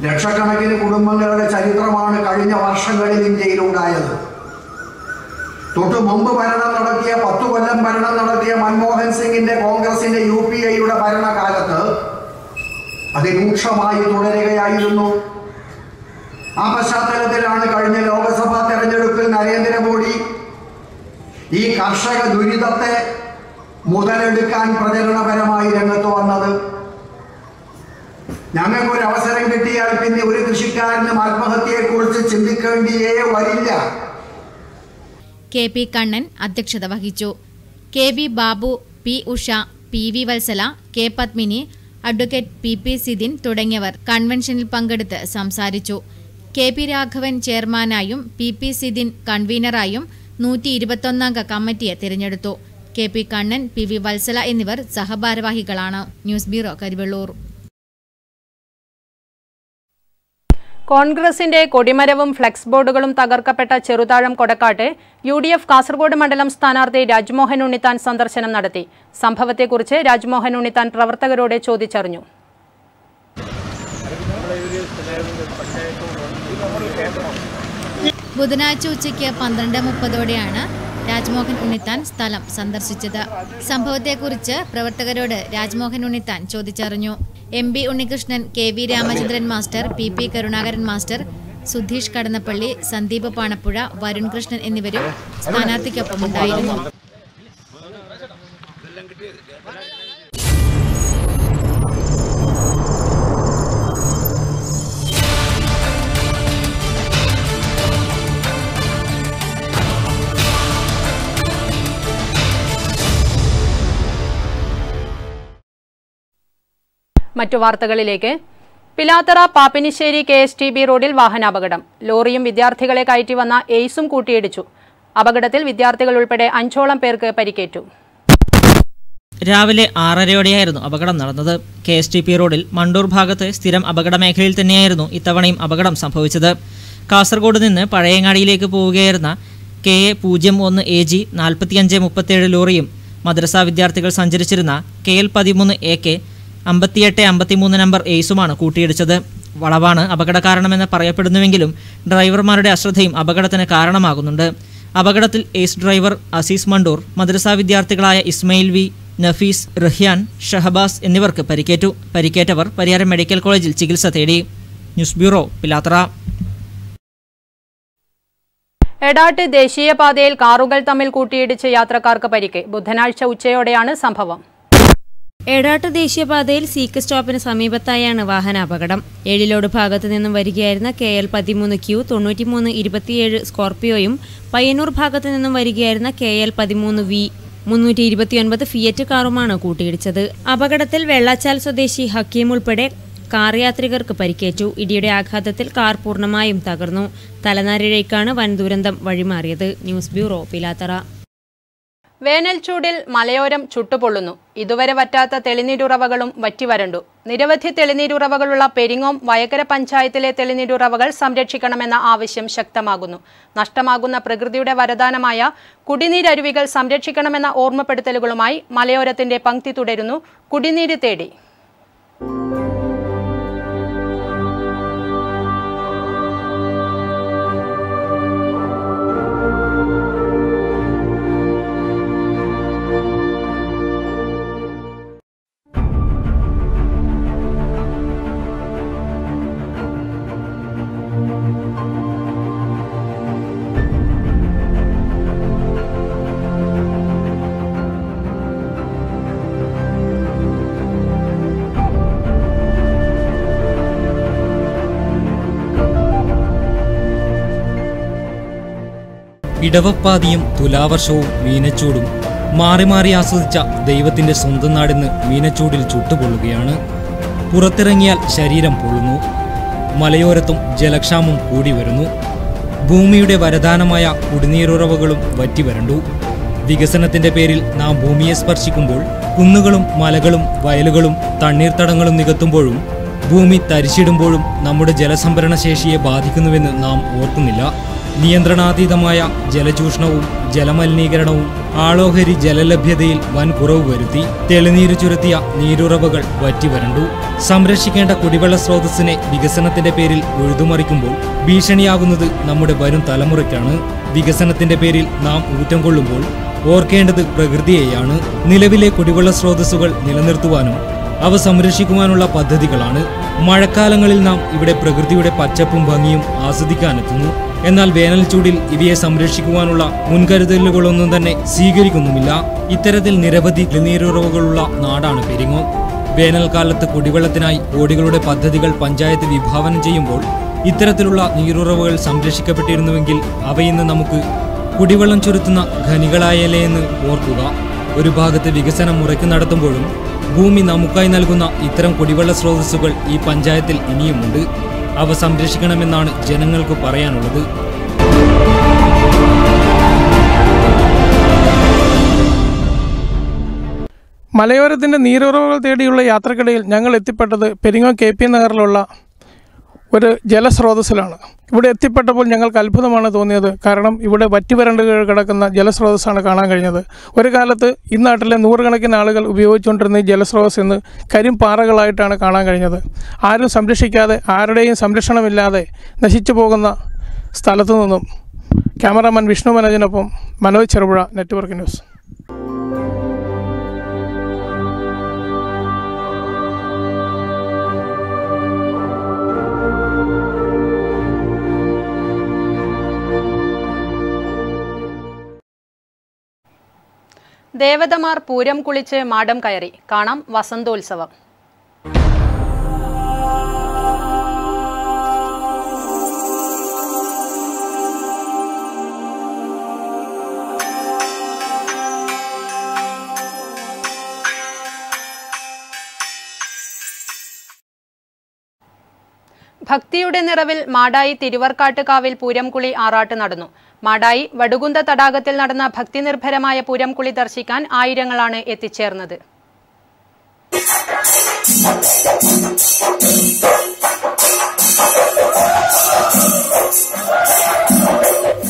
ലക്ഷക്കണക്കിന് കുടുംബങ്ങളുടെ ചരിത്രമാണ് കഴിഞ്ഞ വർഷങ്ങളിൽ ഇന്ത്യയിലുണ്ടായത്. തൊട്ടു മുമ്പ് ഭരണം നടത്തിയ 10 കൊല്ലം ഭരണം നടത്തിയ മൻമോഹൻ സിംഗിന്റെ കോൺഗ്രസിന്റെ UPA-യുടെ ഭരണകാലത്ത് അതിരൂക്ഷമായി തുടരുകയായിരുന്നു. ആ പശ്ചാത്തലത്തിലാണ് കഴിഞ്ഞ ലോക്സഭാ തെരഞ്ഞെടുപ്പിൽ നരേന്ദ്രമോദി ഈ കർഷക ദുരിതത്തെ മുതലെടുക്കാൻ പ്രചരണപരമായി രംഗത്ത് വന്നത്. ഞങ്ങൾക്കൊരു അവസരം കിട്ടിയാൽ പിന്നെ ഒരു കൃഷിക്കാരനും ആത്മഹത്യയെക്കുറിച്ച് ചിന്തിക്കേണ്ടിയേ വരില്ല. KP കണ്ണൻ അധ്യക്ഷത വഹിച്ചു. KB Babu, P Usha, PV Vatsala, K Padmini, advocate PP Sidin തുടങ്ങിയവർ കൺവെൻഷനിൽ പങ്കെടുത്ത് സംസാരിച്ചു. KP രാഘവൻ ചെയർമാനായും PP സിദിൻ കൺവീനറായും 121 കമ്മിറ്റിയെ തിരഞ്ഞെടുത്തു. KP കണ്ണൻ, PV വത്സല എന്നിവർ സഹഭാരവാഹികളാണ്. News bureau, Karivellur. കോൺഗ്രസിന്റെ കൊടിമരവും ഫ്ലെക്സ് ബോർഡുകളും തകർക്കപ്പെട്ട ചെറുതാഴം കൊടക്കാട്ട് UDF കാസർഗോഡ് മണ്ഡലം സ്ഥാനാർത്ഥി രാജ്മോഹൻ ഉണ്ണിത്താൻ സന്ദർശനം നടത്തി. സംഭവത്തെക്കുറിച്ച് രാജ്മോഹൻ ഉണ്ണിത്താൻ പ്രവർത്തകരോട് ചോദിച്ചറിഞ്ഞു. ബുധനാഴ്ച ഉച്ചയ്ക്ക് 12:30ഓടെയാണ് രാജ്മോഹൻ ഉണ്ണിത്താൻ സ്ഥലം സന്ദർശിച്ചത്. സംഭവത്തെക്കുറിച്ച് പ്രവർത്തകരോട് രാജ്മോഹൻ ഉണ്ണിത്താൻ ചോദിച്ചറിഞ്ഞു. MB Unnikrishnan, KV Ramachandran master, PP Karunakaran master, Sudheesh Kadannappally, Sandeep Panapuzha, Varun Krishnan എന്നിവരും സ്ഥാനാർത്ഥിക്കൊപ്പമുണ്ടായിരുന്നു. മറ്റു വാർത്തകളിലേക്ക്. പിലാത്തറ പാപ്പിനിശ്ശേരി KSTB റോഡിൽ വാഹനാപകടം. ലോറിയും വിദ്യാർത്ഥികളെ കയറ്റി വന്ന എയ്സും കൂട്ടിയിടിച്ചു. അപകടത്തിൽ വിദ്യാർത്ഥികൾ ഉൾപ്പെടെ 5ഓളം പേർക്ക് പരിക്കേറ്റു. രാവിലെ 6:30യോടെയായിരുന്നു അപകടം നടന്നത്. KSTB റോഡിൽ മണ്ടൂർ ഭാഗത്ത് സ്ഥിരം അപകട മേഖലയിൽ തന്നെയായിരുന്നു ഇത്തവണയും അപകടം സംഭവിച്ചത്. കാസർഗോഡ് നിന്ന് പഴയങ്ങാടിയിലേക്ക് പോവുകയായിരുന്ന KA01 AG 4537 ലോറിയും മദ്രസ വിദ്യാർത്ഥികൾ സഞ്ചരിച്ചിരുന്ന KL 13 AK 5853 നമ്പർ എയ്സുമാണ് കൂട്ടിയിടിച്ചത്. വളവാണ് അപകട കാരണമെന്ന് പറയപ്പെടുന്നുവെങ്കിലും ഡ്രൈവർമാരുടെ അശ്രദ്ധയും അപകടത്തിന് കാരണമാകുന്നുണ്ട്. അപകടത്തിൽ എയ്സ് ഡ്രൈവർ അസീസ് മണ്ടൂർ, മദ്രസ വിദ്യാർത്ഥികളായ ഇസ്മയിൽ വി, നഫീസ്, റഹ്യാൻ, ഷഹബാസ് എന്നിവർക്ക് പരിക്കേറ്റു. പരിക്കേറ്റവർ പരിയാരം മെഡിക്കൽ കോളേജിൽ ചികിത്സ തേടി. News bureau, Pilathara. എടാട്ട് ദേശീയപാതയിൽ കാറുകൾ തമ്മിൽ കൂട്ടിയിടിച്ച് യാത്രക്കാർക്ക് പരിക്ക്. ബുധനാഴ്ച ഉച്ചയോടെയാണ് സംഭവം. എടാട്ട് ദേശീയപാതയിൽ സീക്ക് സ്റ്റോപ്പിന് സമീപത്തായാണ് വാഹനാപകടം. ഏഴിലോട് ഭാഗത്തു നിന്നും വരികയായിരുന്ന KL 13Q 9327 സ്കോർപിയോയും പയ്യന്നൂർ ഭാഗത്തു നിന്നും വരികയായിരുന്ന KL 13V 329 ഫിയറ്റ് കാറുമാണ് കൂട്ടിയിടിച്ചത്. അപകടത്തിൽ വെള്ളാച്ചാൽ സ്വദേശി ഹക്കീം ഉൾപ്പെടെ കാർ യാത്രികർക്ക് പരിക്കേറ്റു. ഇടിയുടെ ആഘാതത്തിൽ കാർ പൂർണ്ണമായും തകർന്നു. തലനാരിഴയ്ക്കാണ് വൻ ദുരന്തം വഴിമാറിയത്. News bureau, Pilathara. വേനൽ ചൂടിൽ മലയോരം ചുട്ടുപൊള്ളുന്നു. ഇതുവരെ വറ്റാത്ത തെളിനീരുറവകളും വറ്റിവരണ്ടു. നിരവധി തെളിനീരുറവകളുള്ള പെരിങ്ങോം, വയക്കര പഞ്ചായത്തിലെ തെളിനീരുറവകൾ സംരക്ഷിക്കണമെന്ന ആവശ്യം ശക്തമാകുന്നു. നഷ്ടമാകുന്ന പ്രകൃതിയുടെ വരദാനമായ കുടിനീരരുവികൾ സംരക്ഷിക്കണമെന്ന ഓർമ്മപ്പെടുത്തലുകളുമായി മലയോരത്തിന്റെ പങ്ക്തി തുടരുന്നു. കുടിനീര് തേടി. ഇടവപ്പാതിയും തുലാവർഷവും മീനച്ചൂടും മാറി മാറി ആസ്വദിച്ച ദൈവത്തിന്റെ സ്വന്തം നാടിന്ന് മീനച്ചൂടിൽ ചുട്ടുപൊള്ളുകയാണ്. പുറത്തിറങ്ങിയാൽ ശരീരം പൊള്ളുന്നു. മലയോരത്തും ജലക്ഷാമം കൂടി വരുന്നു. ഭൂമിയുടെ വരദാനമായ കുടിനീരുറവകളും വറ്റിവരണ്ടു. വികസനത്തിന്റെ പേരിൽ നാം ഭൂമിയെ സ്പർശിക്കുമ്പോൾ കുന്നുകളും മലകളും വയലുകളും തണ്ണീർത്തടങ്ങളും നികത്തുമ്പോഴും ഭൂമി തരിച്ചിടുമ്പോഴും നമ്മുടെ ജലസംഭരണ ശേഷിയെ ബാധിക്കുന്നുവെന്ന് നാം ഓർക്കുന്നില്ല. നിയന്ത്രണാതീതമായ ജലചൂഷണവും ജലമലിനീകരണവും ആളോഹരി ജലലഭ്യതയിൽ വൻ കുറവ് വരുത്തി. തെളിനീര് ചുരത്തിയ നീരുറവകൾ വറ്റിവരണ്ടു. സംരക്ഷിക്കേണ്ട കുടിവെള്ള സ്രോതസ്സിനെ വികസനത്തിന്റെ പേരിൽ ഉഴുതുമറിക്കുമ്പോൾ ഭീഷണിയാകുന്നത് നമ്മുടെ വരും തലമുറയ്ക്കാണ്. വികസനത്തിന്റെ പേരിൽ നാം ഊറ്റം കൊള്ളുമ്പോൾ ഓർക്കേണ്ടത് പ്രകൃതിയെയാണ്. നിലവിലെ കുടിവെള്ള സ്രോതസ്സുകൾ നിലനിർത്തുവാനും അവ സംരക്ഷിക്കുവാനുള്ള പദ്ധതികളാണ്. മഴക്കാലങ്ങളിൽ നാം ഇവിടെ പ്രകൃതിയുടെ പച്ചപ്പും ഭംഗിയും ആസ്വദിക്കാനെത്തുന്നു. എന്നാൽ വേനൽ ചൂടിൽ ഇവയെ സംരക്ഷിക്കുവാനുള്ള മുൻകരുതലുകളൊന്നും തന്നെ സ്വീകരിക്കുന്നുമില്ല. ഇത്തരത്തിൽ നിരവധി നീരുറവുകളുള്ള നാടാണ് പെരിങ്ങോം. വേനൽക്കാലത്ത് കുടിവെള്ളത്തിനായി കോടികളുടെ പദ്ധതികൾ പഞ്ചായത്ത് വിഭാവനം ചെയ്യുമ്പോൾ ഇത്തരത്തിലുള്ള നീരുറവുകൾ സംരക്ഷിക്കപ്പെട്ടിരുന്നുവെങ്കിൽ അവയിന്ന് നമുക്ക് കുടിവെള്ളം ചുരുത്തുന്ന ഖനികളായല്ലേ എന്ന് ഓർക്കുക. ഒരു ഭാഗത്ത് വികസനം മുറയ്ക്ക് നടത്തുമ്പോഴും ഭൂമി നമുക്കായി നൽകുന്ന ഇത്തരം കുടിവെള്ള സ്രോതസ്സുകൾ ഈ പഞ്ചായത്തിൽ ഇനിയുമുണ്ട്. അവ സംരക്ഷിക്കണമെന്നാണ് ജനങ്ങൾക്ക് പറയാനുള്ളത്. മലയോരത്തിൻ്റെ നീരുറവുകൾ തേടിയുള്ള യാത്രക്കിടയിൽ ഞങ്ങൾ എത്തിപ്പെട്ടത് പെരിങ്ങോം KP നഗറിലുള്ള ഒരു ജലസ്രോതസ്സിലാണ്. ഇവിടെ എത്തിപ്പെട്ടപ്പോൾ ഞങ്ങൾക്ക് അത്ഭുതമാണ് തോന്നിയത്. കാരണം ഇവിടെ വറ്റിവരണ്ട് കിടക്കുന്ന ജലസ്രോതസ്സാണ് കാണാൻ കഴിഞ്ഞത്. ഒരു കാലത്ത് ഈ നാട്ടിലെ നൂറുകണക്കിന് ആളുകൾ ഉപയോഗിച്ചുകൊണ്ടിരുന്ന ഈ ജലസ്രോതസ് ഇന്ന് കരിമ്പാറകളായിട്ടാണ് കാണാൻ കഴിഞ്ഞത്. ആരും സംരക്ഷിക്കാതെ, ആരുടെയും സംരക്ഷണമില്ലാതെ നശിച്ചു പോകുന്ന സ്ഥലത്തു നിന്നും ക്യാമറാമാൻ വിഷ്ണു മനോജിനൊപ്പം മനോജ് ചെറുപുഴ, നെറ്റ്വർക്ക് ന്യൂസ്. ദേവതമാർ പൂരം കുളിച്ച് മാടം കയറി. കാണാം വസന്തോത്സവം. ഭക്തിയുടെ നിറവിൽ മാടായി തിരുവർക്കാട്ടുകാവിൽ പൂരംകുളി ആറാട്ട് നടന്നു. മാടായി വടുകുന്ത തടാകത്തിൽ നടന്ന ഭക്തിനിർഭരമായ പൂരംകുളി ദർശിക്കാൻ ആയിരങ്ങളാണ് എത്തിച്ചേർന്നത്.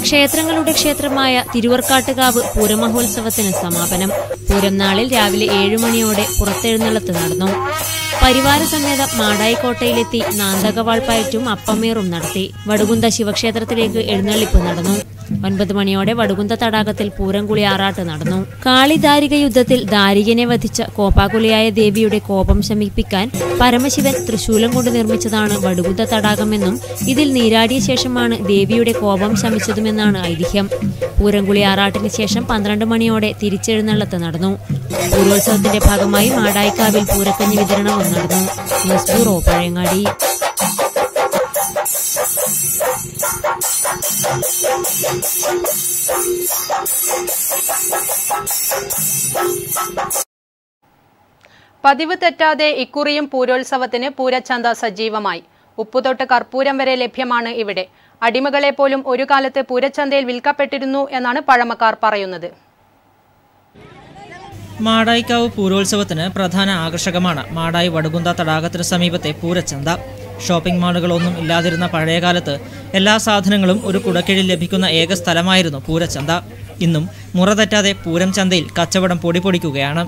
ക്ഷേത്രങ്ങളുടെ ക്ഷേത്രമായ തിരുവർക്കാട്ടുകാവ് പൂരമഹോത്സവത്തിന് സമാപനം. പൂരം നാളിൽ രാവിലെ 7 മണിയോടെ പുറത്തെഴുന്നള്ളത്ത് നടന്നു. പരിവാര സമേതം മാടായിക്കോട്ടയിലെത്തി നാന്തകവാൾപ്പയറ്റും അപ്പമേറും നടത്തി. വടുകുന്ത ശിവക്ഷേത്രത്തിലേക്ക് എഴുന്നള്ളിപ്പ് നടന്നു. 9 മണിയോടെ വടുകുന്ത തടാകത്തിൽ പൂരംകുളി ആറാട്ട് നടന്നു. കാളിദാരിക യുദ്ധത്തിൽ ദാരികനെ വധിച്ച കോപ്പാകുലിയായ ദേവിയുടെ കോപം ശമിപ്പിക്കാൻ പരമശിവൻ തൃശൂലം കൊണ്ട് നിർമ്മിച്ചതാണ് വടുകുന്ത തടാകമെന്നും ഇതിൽ നീരാടിയ ശേഷമാണ് ദേവിയുടെ കോപം ശമിച്ചതുമെന്നാണ് ഐതിഹ്യം. പൂരംകുളി ആറാട്ടിന് ശേഷം 12 മണിയോടെ തിരിച്ചെഴുന്നള്ളത്ത് നടന്നു. പൂരോത്സവത്തിന്റെ ഭാഗമായി മാടായിക്കാവിൽ പൂരക്കഞ്ഞി വിതരണവും നടന്നു. News bureau, Pazhayangadi. പതിവ് തെറ്റാതെ ഇക്കുറിയും പൂരോത്സവത്തിന് പൂരച്ചന്ത സജീവമായി. ഉപ്പുതൊട്ട് കർപ്പൂരം വരെ ലഭ്യമാണ് ഇവിടെ. അടിമകളെ പോലും ഒരു കാലത്ത് പൂരച്ചന്തയിൽ വിൽക്കപ്പെട്ടിരുന്നു എന്നാണ് പഴമക്കാർ പറയുന്നത്. മാടായിക്കാവ് പൂരോത്സവത്തിന് പ്രധാന ആകർഷകമാണ് മാടായി വടുകുന്ത തടാകത്തിന് സമീപത്തെ പൂരച്ചന്ത. ഷോപ്പിംഗ് മാളുകളൊന്നും ഇല്ലാതിരുന്ന പഴയകാലത്ത് എല്ലാ സാധനങ്ങളും ഒരു കുടക്കീഴിൽ ലഭിക്കുന്ന ഏക സ്ഥലമായിരുന്നു പൂരച്ചന്ത. ഇന്നും മുറ തെറ്റാതെ പൂരം ചന്തയിൽ കച്ചവടം പൊടിപൊടിക്കുകയാണ്.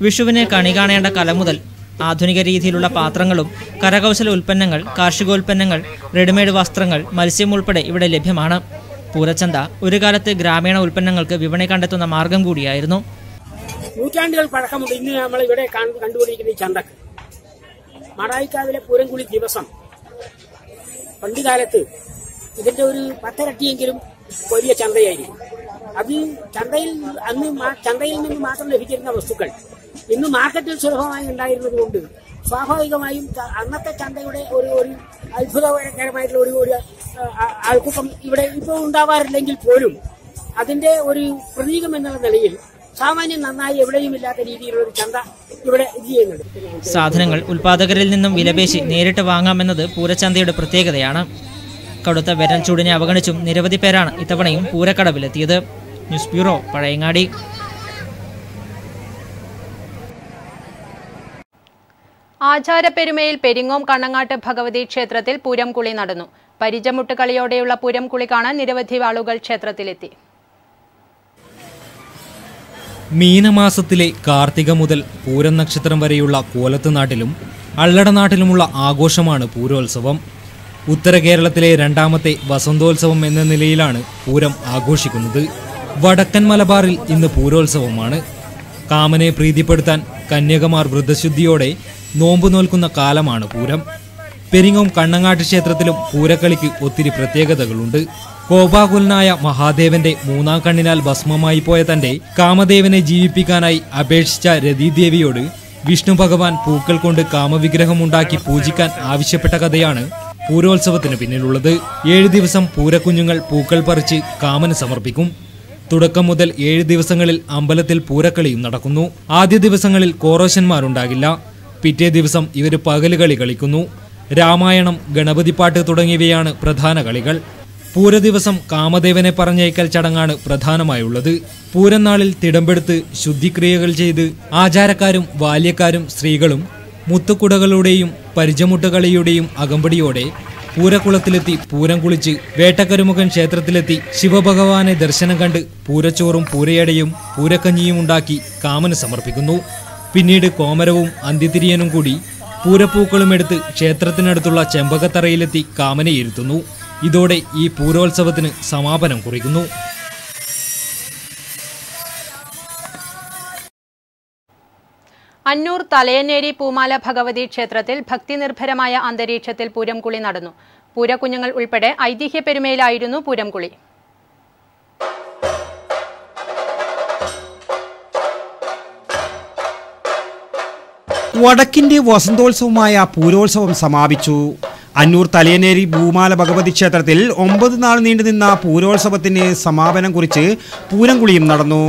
വിഷുവിന് കണി കാണേണ്ട കല മുതൽ ആധുനിക രീതിയിലുള്ള പാത്രങ്ങളും കരകൗശല ഉൽപ്പന്നങ്ങൾ, കാർഷികോൽപ്പന്നങ്ങൾ, റെഡിമെയ്ഡ് വസ്ത്രങ്ങൾ, മത്സ്യം ഉൾപ്പെടെ ഇവിടെ ലഭ്യമാണ്. പൂരച്ചന്ത ഒരു കാലത്ത് ഗ്രാമീണ ഉൽപ്പന്നങ്ങൾക്ക് വിപണി കണ്ടെത്തുന്ന മാർഗം കൂടിയായിരുന്നു. നൂറ്റാണ്ടുകൾ പഴക്കമുണ്ട് ഇന്ന് നമ്മൾ ഇവിടെ കണ്ടുപിടിക്കുന്ന ഈ ചന്തക്ക്. മാടായിക്കാവിലെ പൂരംകുളി ദിവസം പണ്ടുകാലത്ത് ഇതിന്റെ ഒരു 10 ഇരട്ടിയെങ്കിലും വലിയ ചന്തയായിരിക്കും. അത് ചന്തയിൽ നിന്ന് മാത്രം ലഭിച്ചിരുന്ന വസ്തുക്കൾ ഇന്ന് മാർക്കറ്റിൽ സുലഭമായി ഉണ്ടായിരുന്നത് കൊണ്ട് സ്വാഭാവികമായും അന്നത്തെ ചന്തയുടെ ഒരു അത്ഭുതകരമായിട്ടുള്ള ഒരു ആൾക്കൂട്ടം ഇവിടെ ഇപ്പോൾ ഉണ്ടാവാറില്ലെങ്കിൽ പോലും അതിന്റെ ഒരു പ്രതീകം എന്നുള്ള നിലയിൽ സാമാന്യം നന്നായി എവിടെയും ഇല്ലാത്ത രീതിയിലുള്ള ഒരു ചന്ത ഇവിടെ ഇത് ചെയ്യുന്നുണ്ട്. സാധനങ്ങൾ ഉൽപാദകരിൽ നിന്നും വിലപേശി നേരിട്ട് വാങ്ങാമെന്നത് പൂരച്ചന്തയുടെ പ്രത്യേകതയാണ്. കടുത്ത വേനൽ ചൂടിനെ അവഗണിച്ചും നിരവധി പേരാണ് ഇത്തവണയും പൂരക്കടവിലെത്തിയത്. News bureau, Pazhayangadi. ആചാരപ്പെരുമയിൽ പെരിങ്ങോം കണ്ണങ്ങാട്ട് ഭഗവതി ക്ഷേത്രത്തിൽ പൂരം കുളി നടന്നു. പരിചമുട്ട് കളിയോടെയുള്ള പൂരം കുളി കാണാൻ നിരവധി ആളുകൾ ക്ഷേത്രത്തിലെത്തി. മീനമാസത്തിലെ കാർത്തിക മുതൽ പൂരം നക്ഷത്രം വരെയുള്ള കോലത്ത് നാട്ടിലും അള്ളട നാട്ടിലുമുള്ള ആഘോഷമാണ് പൂരോത്സവം. ഉത്തര കേരളത്തിലെ രണ്ടാമത്തെ വസന്തോത്സവം എന്ന നിലയിലാണ് പൂരം ആഘോഷിക്കുന്നത്. വടക്കൻ മലബാറിൽ ഇന്ന് പൂരോത്സവമാണ്. കാമനെ പ്രീതിപ്പെടുത്താൻ കന്യകമാർ വ്രതശുദ്ധിയോടെ നോമ്പ് നോൽക്കുന്ന കാലമാണ് പൂരം. പെരിങ്ങോം കണ്ണങ്ങാട്ട് ക്ഷേത്രത്തിലും പൂരക്കളിക്ക് ഒത്തിരി പ്രത്യേകതകളുണ്ട്. കോപാകുലനായ മഹാദേവന്റെ മൂന്നാം കണ്ണിനാൽ ഭസ്മമായി പോയ തന്റെ കാമദേവനെ ജീവിപ്പിക്കാനായി അപേക്ഷിച്ച രതിദേവിയോട് വിഷ്ണു ഭഗവാൻ പൂക്കൾ കൊണ്ട് കാമവിഗ്രഹമുണ്ടാക്കി പൂജിക്കാൻ ആവശ്യപ്പെട്ട കഥയാണ് പൂരോത്സവത്തിന് പിന്നിലുള്ളത്. 7 ദിവസം പൂരക്കുഞ്ഞുങ്ങൾ പൂക്കൾ പറിച്ച് കാമന് സമർപ്പിക്കും. തുടക്കം മുതൽ 7 ദിവസങ്ങളിൽ അമ്പലത്തിൽ പൂരക്കളിയും നടക്കുന്നു. ആദ്യ ദിവസങ്ങളിൽ കോറോശന്മാരുണ്ടാകില്ല. പിറ്റേ ദിവസം ഇവർ പകലുകളി കളിക്കുന്നു. രാമായണം, ഗണപതിപ്പാട്ട് തുടങ്ങിയവയാണ് പ്രധാന കളികൾ. പൂരദിവസം കാമദേവനെ പറഞ്ഞയക്കൽ ചടങ്ങാണ് പ്രധാനമായുള്ളത്. പൂരനാളിൽ തിടമ്പെടുത്ത് ശുദ്ധിക്രിയകൾ ചെയ്ത് ആചാരക്കാരും ബാല്യക്കാരും സ്ത്രീകളും മുത്തുകുടകളുടെയും പരിചമുട്ടുകളിയുടെയും അകമ്പടിയോടെ പൂരക്കുളത്തിലെത്തി പൂരം കുളിച്ച് വേട്ടക്കരുമുഖൻ ക്ഷേത്രത്തിലെത്തി ശിവഭഗവാനെ ദർശനം കണ്ട് പൂരച്ചോറും പൂരയടയും പൂരക്കഞ്ഞിയും ഉണ്ടാക്കി കാമന് സമർപ്പിക്കുന്നു. പിന്നീട് കോമരവും അന്ത്യതിരിയനും കൂടി പൂരപ്പൂക്കളും എടുത്ത് ക്ഷേത്രത്തിനടുത്തുള്ള ചെമ്പകത്തറയിലെത്തി കാമനെ ഇരുത്തുന്നു. ഇതോടെ ഈ പൂരോത്സവത്തിന് സമാപനം കുറിക്കുന്നു. അന്നൂർ തലയന്നേരി പൂമാല ഭഗവതി ക്ഷേത്രത്തിൽ ഭക്തിനിർഭരമായ അന്തരീക്ഷത്തിൽ പൂരം കുളി നടന്നു. പൂരക്കുഞ്ഞുങ്ങൾ ഉൾപ്പെടെ ഐതിഹ്യ പെരുമയിലായിരുന്നു പൂരം കുളി. വടക്കിന്റെ വസന്തോത്സവമായ പൂരോത്സവം സമാപിച്ചു. അന്നൂർ തലയന്നേരി ഭൂമാല ഭഗവതി ക്ഷേത്രത്തിൽ 9 നാൾ നീണ്ടുനിന്ന പൂരോത്സവത്തിന് സമാപനം കുറിച്ച് പൂരംകുളിയും നടന്നു.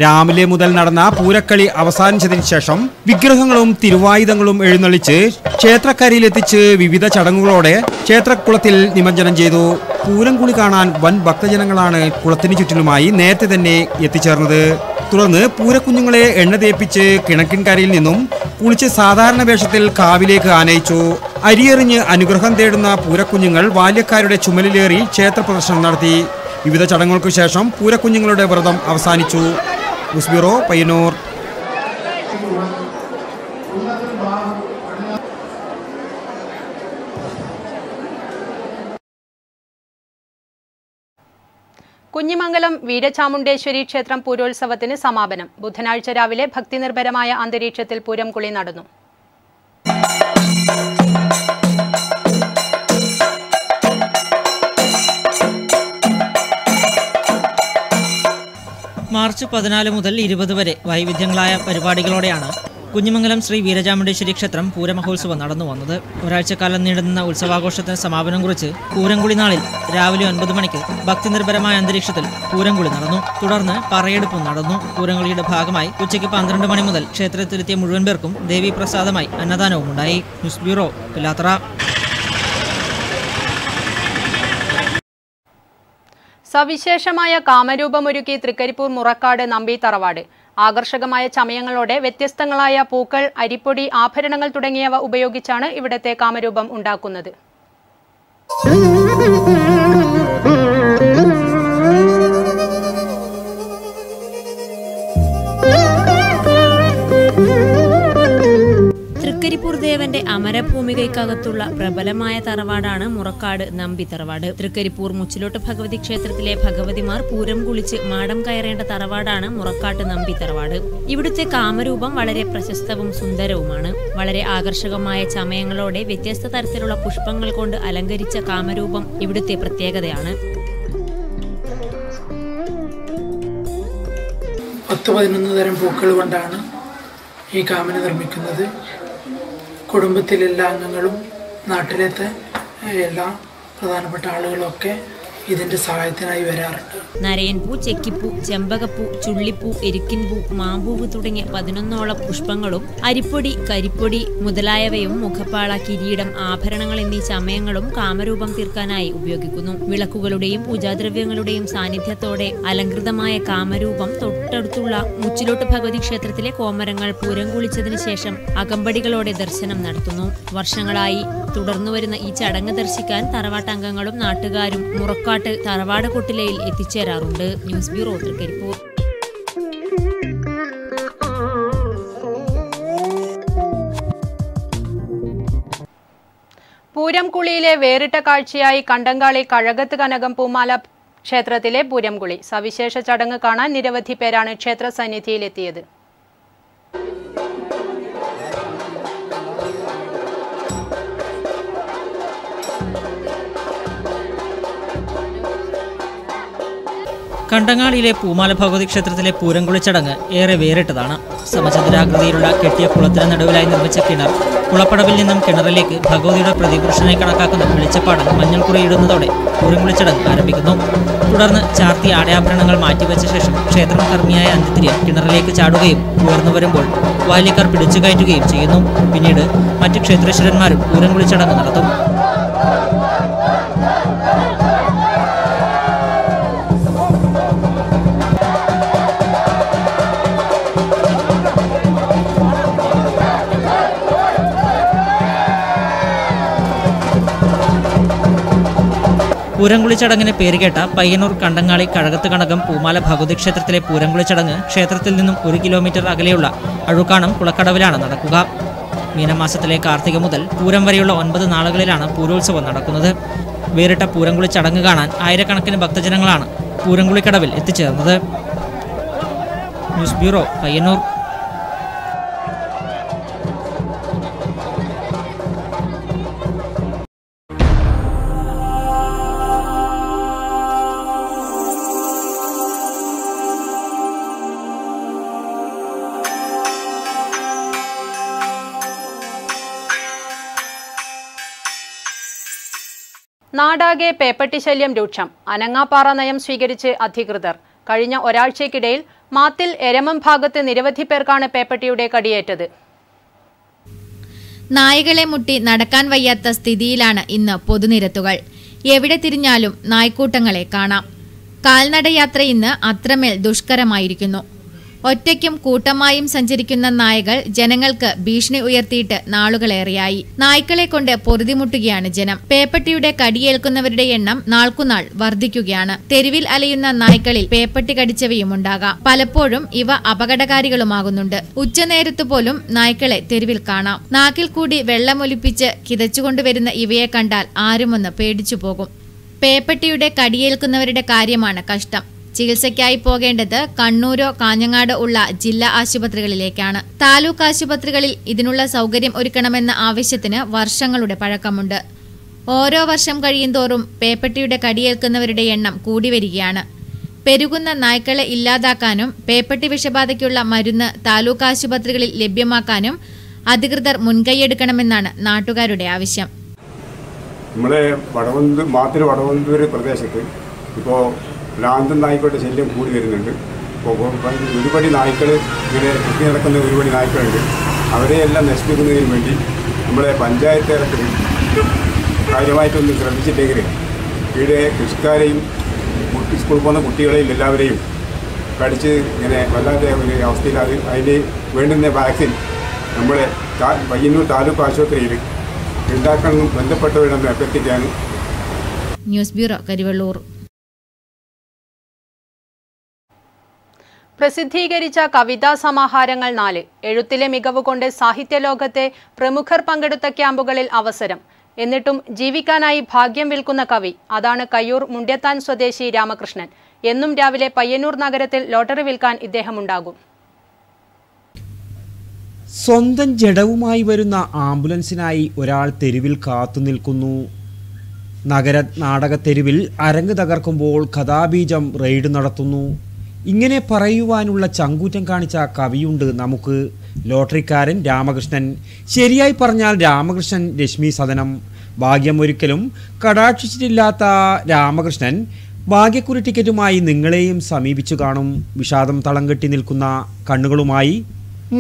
രാവിലെ മുതൽ നടന്ന പൂരക്കളി അവസാനിച്ചതിന് ശേഷം വിഗ്രഹങ്ങളും തിരുവായുധങ്ങളും എഴുന്നള്ളിച്ച് ക്ഷേത്രക്കരയിലെത്തിച്ച് വിവിധ ചടങ്ങുകളോടെ ക്ഷേത്രക്കുളത്തിൽ നിമജ്ജനം ചെയ്തു. പൂരംകുളി കാണാൻ വൻ ഭക്തജനങ്ങളാണ് കുളത്തിന് ചുറ്റിലുമായി നേരത്തെ തന്നെ എത്തിച്ചേർന്നത്. തുടർന്ന് പൂരക്കുഞ്ഞുങ്ങളെ എണ്ണ തേപ്പിച്ച് കിണക്കിൻകരയിൽ നിന്നും കുളിച്ച് സാധാരണ വേഷത്തിൽ കാവിലേക്ക് ആനയിച്ചു. അരിയെറിഞ്ഞ് അനുഗ്രഹം തേടുന്ന പൂരക്കുഞ്ഞുങ്ങൾ ബാല്യക്കാരുടെ ചുമലിലേറി ക്ഷേത്ര പ്രദർശനം നടത്തി. വിവിധ ചടങ്ങുകൾക്ക് ശേഷം പൂരക്കുഞ്ഞുങ്ങളുടെ വ്രതം അവസാനിച്ചു. News bureau, Payyanur. കുഞ്ഞിമംഗലം വീരചാമുണ്ടേശ്വരി ക്ഷേത്രം പൂരോത്സവത്തിന് സമാപനം. ബുധനാഴ്ച രാവിലെ ഭക്തിനിർഭരമായ അന്തരീക്ഷത്തിൽ പൂരം കുളി നടന്നു. മാർച്ച് 14 മുതൽ 20 വരെ വൈവിധ്യങ്ങളായ പരിപാടികളോടെയാണ് കുഞ്ഞിമംഗലം ശ്രീ വീരചാമുണ്ടേശ്വരി ക്ഷേത്രം പൂരമഹോത്സവം നടന്നു വന്നത്. ഒരാഴ്ചക്കാലം നീണ്ടുനിന്ന ഉത്സവാഘോഷത്തിന് സമാപനം കുറിച്ച് പൂരംകുളി നാളിൽ രാവിലെ 9 മണിക്ക് ഭക്തിനിർഭരമായ അന്തരീക്ഷത്തിൽ പൂരംകുളി നടന്നു. തുടർന്ന് പറയെടുപ്പും നടന്നു. പൂരംകുളിയുടെ ഭാഗമായി ഉച്ചയ്ക്ക് 12 മണി മുതൽ ക്ഷേത്രത്തിലെത്തിയ മുഴുവൻ പേർക്കും ദേവീപ്രസാദമായി അന്നദാനവും ഉണ്ടായി. News bureau, Pilathara. സവിശേഷമായ കാമരൂപമൊരുക്കി തൃക്കരിപ്പൂർ മുറക്കാട് നമ്പി തറവാട്. ആകർഷകമായ ചമയങ്ങളോടെ വ്യത്യസ്തങ്ങളായ പൂക്കൾ, അരിപ്പൊടി, ആഭരണങ്ങൾ തുടങ്ങിയവ ഉപയോഗിച്ചാണ് ഇവിടത്തെ കാമരൂപം ഉണ്ടാക്കുന്നത്. തൃക്കരിപ്പൂർ ദേവന്റെ അമരഭൂമികയ്ക്കകത്തുള്ള പ്രബലമായ തറവാടാണ് മുറക്കാട് നമ്പി തറവാട്. തൃക്കരിപ്പൂർ മുച്ചിലോട്ട് ഭഗവതി ക്ഷേത്രത്തിലെ ഭഗവതിമാർ പൂരം കുളിച്ച് മാടം കയറേണ്ട തറവാടാണ് മുറക്കാട്ട് നമ്പി തറവാട്. ഇവിടുത്തെ കാമരൂപം വളരെ പ്രശസ്തവും സുന്ദരവുമാണ്. വളരെ ആകർഷകമായ ചമയങ്ങളോടെ വ്യത്യസ്ത തരത്തിലുള്ള പുഷ്പങ്ങൾ കൊണ്ട് അലങ്കരിച്ച കാമരൂപം ഇവിടുത്തെ പ്രത്യേകതയാണ്. 10-11 തരം പൂക്കൾ കൊണ്ടാണ് ഈ കാമന നിർമ്മിക്കുന്നത്. കുടുംബത്തിലെ എല്ലാ അംഗങ്ങളും നാട്ടിലത്തെ എല്ലാ പ്രധാനപ്പെട്ട ആളുകളൊക്കെ ഇതിൻ്റെ സഹായത്തിനായി വരാറുണ്ട്. നരയൻപൂ, ചെക്കിപ്പൂ, ചെമ്പകപ്പൂ, ചുള്ളിപ്പൂ, എരിക്കിൻപൂ, മാമ്പൂവ് തുടങ്ങിയ 11ഓളം പുഷ്പങ്ങളും അരിപ്പൊടി, കരിപ്പൊടി മുതലായവയും മുഖപ്പാള, കിരീടം, ആഭരണങ്ങൾ എന്നീ ചമയങ്ങളും കാമരൂപം തീർക്കാനായി ഉപയോഗിക്കുന്നു. വിളക്കുകളുടെയും പൂജാദ്രവ്യങ്ങളുടെയും സാന്നിധ്യത്തോടെ അലങ്കൃതമായ കാമരൂപം തൊട്ടടുത്തുള്ള മുച്ചിലോട്ട് ഭഗവതി ക്ഷേത്രത്തിലെ കോമരങ്ങൾ പൂരം കുളിച്ചതിന് ശേഷം അകമ്പടികളോടെ ദർശനം നടത്തുന്നു. വർഷങ്ങളായി തുടർന്നുവരുന്ന ഈ ചടങ്ങ് ദർശിക്കാൻ തറവാട്ടംഗങ്ങളും നാട്ടുകാരും മുറക്കാട്ട് തറവാട് കൊട്ടിലയിൽ എത്തിച്ചേരാറുണ്ട്. News bureau Trikaripur. പൂരംകുളിയിലെ വേറിട്ട കാഴ്ചയായി കണ്ടങ്കാളി കഴകത്ത് കനകം പൂമാല ക്ഷേത്രത്തിലെ പൂരംകുളി. സവിശേഷ ചടങ്ങ് കാണാൻ നിരവധി പേരാണ് ക്ഷേത്ര സന്നിധിയിലെത്തിയത്. കണ്ടങ്ങാളിയിലെ പൂമാല ഭഗവതി ക്ഷേത്രത്തിലെ പൂരംകുളി ചടങ്ങ് ഏറെ വേറിട്ടതാണ്. സമചതുരാകൃതിയിലുള്ള കെട്ടിയ കുളത്തിന് നടുവിലായി നിർമ്മിച്ച കിണർ, കുളപ്പടവിൽ നിന്നും കിണറിലേക്ക് ഭഗവതിയുടെ പ്രതിപുരുഷനായി കണക്കാക്കുന്ന വെളിച്ചപ്പാടൻ മഞ്ഞൾക്കുറിയിടുന്നതോടെ പൂരംകുളി ചടങ്ങ് ആരംഭിക്കുന്നു. തുടർന്ന് ചാർത്തിയ ആടയാഭരണങ്ങൾ മാറ്റിവെച്ച ശേഷം ക്ഷേത്രം കർമ്മിയായ അന്ത്യത്തിരിയൻ കിണറിലേക്ക് ചാടുകയും ഉയർന്നു വരുമ്പോൾ ബാല്യക്കാർ പിടിച്ചു കയറ്റുകയും ചെയ്യുന്നു. പിന്നീട് മറ്റ് ക്ഷേത്രേശ്വരന്മാരും പൂരംകുളി ചടങ്ങ് നടത്തും. പൂരംകുളി ചടങ്ങിന് പേരുകേട്ട പയ്യന്നൂർ കണ്ടങ്ങാളി കഴകത്ത് കണകം പൂമാല ഭഗവതി ക്ഷേത്രത്തിലെ പൂരംകുളി ചടങ്ങ് ക്ഷേത്രത്തിൽ നിന്നും 1 കിലോമീറ്റർ അകലെയുള്ള അഴുക്കാണം കുളക്കടവിലാണ് നടക്കുക. മീനമാസത്തിലെ കാർത്തിക മുതൽ പൂരം വരെയുള്ള 9 നാളുകളിലാണ് പൂരോത്സവം നടക്കുന്നത്. വേറിട്ട പൂരംകുളി ചടങ്ങ് കാണാൻ ആയിരക്കണക്കിന് ഭക്തജനങ്ങളാണ് പൂരംകുളിക്കടവിൽ എത്തിച്ചേർന്നത്. News bureau Payyanur. നാടാകെ പേപ്പട്ടി ശല്യം രൂക്ഷം. അനങ്ങാപ്പാറ നയം സ്വീകരിച്ച് അധികൃതർ. കഴിഞ്ഞ ഒരാഴ്ചയ്ക്കിടയിൽ മാത്തിൽ എരമം ഭാഗത്ത് നിരവധി പേർക്കാണ് പേപ്പട്ടിയുടെ കടിയേറ്റത്. നായകളെ മുട്ടി നടക്കാൻ വയ്യാത്ത സ്ഥിതിയിലാണ് ഇന്ന് പൊതുനിരത്തുകൾ. എവിടെ തിരിഞ്ഞാലും നായ്ക്കൂട്ടങ്ങളെ കാണാം. കാൽനടയാത്ര ഇന്ന് അത്രമേൽ ദുഷ്കരമായിരിക്കുന്നു. ഒറ്റയ്ക്കും കൂട്ടമായും സഞ്ചരിക്കുന്ന നായകൾ ജനങ്ങൾക്ക് ഭീഷണി ഉയർത്തിയിട്ട് നാളുകളേറെയായി. നായ്ക്കളെ കൊണ്ട് പൊറുതിമുട്ടുകയാണ് ജനം. പേപ്പട്ടിയുടെ കടിയേൽക്കുന്നവരുടെ എണ്ണം നാൾക്കുനാൾ വർദ്ധിക്കുകയാണ്. തെരുവിൽ അലയുന്ന നായ്ക്കളിൽ പേപ്പട്ടി കടിച്ചവയുമുണ്ടാകാം. പലപ്പോഴും ഇവ അപകടകാരികളുമാകുന്നുണ്ട്. ഉച്ചനേരത്തു പോലും നായ്ക്കളെ തെരുവിൽ കാണാം. നാക്കിൽ കൂടി വെള്ളമൊലിപ്പിച്ച് കിതച്ചുകൊണ്ടുവരുന്ന ഇവയെ കണ്ടാൽ ആരുമൊന്ന് പേടിച്ചു പോകും. പേപ്പട്ടിയുടെ കടിയേൽക്കുന്നവരുടെ കാര്യമാണ് കഷ്ടം. ചികിത്സയ്ക്കായി പോകേണ്ടത് കണ്ണൂരോ കാഞ്ഞങ്ങാടോ ഉള്ള ജില്ലാ ആശുപത്രികളിലേക്കാണ്. താലൂക്ക് ആശുപത്രികളിൽ ഇതിനുള്ള സൗകര്യം ഒരുക്കണമെന്ന ആവശ്യത്തിന് വർഷങ്ങളുടെ പഴക്കമുണ്ട്. ഓരോ വർഷം കഴിയുന്തോറും പേപ്പട്ടിയുടെ കടിയേൽക്കുന്നവരുടെ എണ്ണം കൂടി വരികയാണ്. പെരുകുന്ന നായ്ക്കളെ ഇല്ലാതാക്കാനും പേപ്പട്ടി വിഷബാധയ്ക്കുള്ള മരുന്ന് താലൂക്ക് ആശുപത്രികളിൽ ലഭ്യമാക്കാനും അധികൃതർ മുൻകൈയെടുക്കണമെന്നാണ് നാട്ടുകാരുടെ ആവശ്യം. നമ്മളെ വടവന്തൂർ പ്രദേശത്ത് ഇപ്പോൾ ഭ്രാന്തൻ നായ്ക്കളുടെ ശല്യം കൂടി വരുന്നുണ്ട്. ഇപ്പോൾ ഒരുപടി നായ്ക്കൾ ഇങ്ങനെ കുത്തി നടക്കുന്ന ഒരുപടി നായ്ക്കളുണ്ട്. അവരെയെല്ലാം നശിപ്പിക്കുന്നതിന് വേണ്ടി നമ്മളെ പഞ്ചായത്ത് തലത്തിൽ കാര്യമായിട്ടൊന്നും ശ്രദ്ധിച്ചില്ലെങ്കിൽ ഇവിടെ കൃഷിക്കാരെയും സ്കൂളിൽ പോകുന്ന കുട്ടികളെയും എല്ലാവരെയും കടിച്ച് ഇങ്ങനെ വല്ലാത്ത ഒരു അവസ്ഥയിൽ അതിന് വേണ്ടുന്ന വാക്സിൻ നമ്മളെ പയ്യന്നൂർ താലൂക്ക് ആശുപത്രിയിൽ ഉണ്ടാക്കണമെന്നും ബന്ധപ്പെട്ടവരെന്ന് അഭ്യർത്ഥിക്കുകയാണ്. News bureau Karivellur. പ്രസിദ്ധീകരിച്ച കവിതാ സമാഹാരങ്ങൾ 4. എഴുത്തിലെ മികവ് കൊണ്ട് സാഹിത്യലോകത്തെ പ്രമുഖർ പങ്കെടുത്ത ക്യാമ്പുകളിൽ അവസരം. എന്നിട്ടും ജീവിക്കാനായി ഭാഗ്യം വിൽക്കുന്ന കവി. അതാണ് കയ്യൂർ മുണ്ട്യത്താൻ സ്വദേശി രാമകൃഷ്ണൻ. എന്നും രാവിലെ പയ്യന്നൂർ നഗരത്തിൽ ലോട്ടറി വിൽക്കാൻ ഇദ്ദേഹമുണ്ടാകും. സ്വന്തം ജഡവുമായി വരുന്ന ആംബുലൻസിനായി ഒരാൾ തെരുവിൽ കാത്തുനിൽക്കുന്നു. നാടക തെരുവിൽ അരങ്ങ് തകർക്കുമ്പോൾ കഥാബീജം റെയ്ഡ് നടത്തുന്നു. ഇങ്ങനെ പറയുവാനുള്ള ചങ്കൂറ്റം കാണിച്ച കവിയുണ്ട് നമുക്ക്. ലോട്ടറിക്കാരൻ രാമകൃഷ്ണൻ. ശരിയായി പറഞ്ഞാൽ രാമകൃഷ്ണൻ രശ്മി സദനം. ഭാഗ്യം ഒരിക്കലും കടാക്ഷിച്ചിട്ടില്ലാത്ത രാമകൃഷ്ണൻ ഭാഗ്യക്കുറി ടിക്കറ്റുമായി നിങ്ങളെയും സമീപിച്ചു കാണും. വിഷാദം തളം കെട്ടി നിൽക്കുന്ന കണ്ണുകളുമായി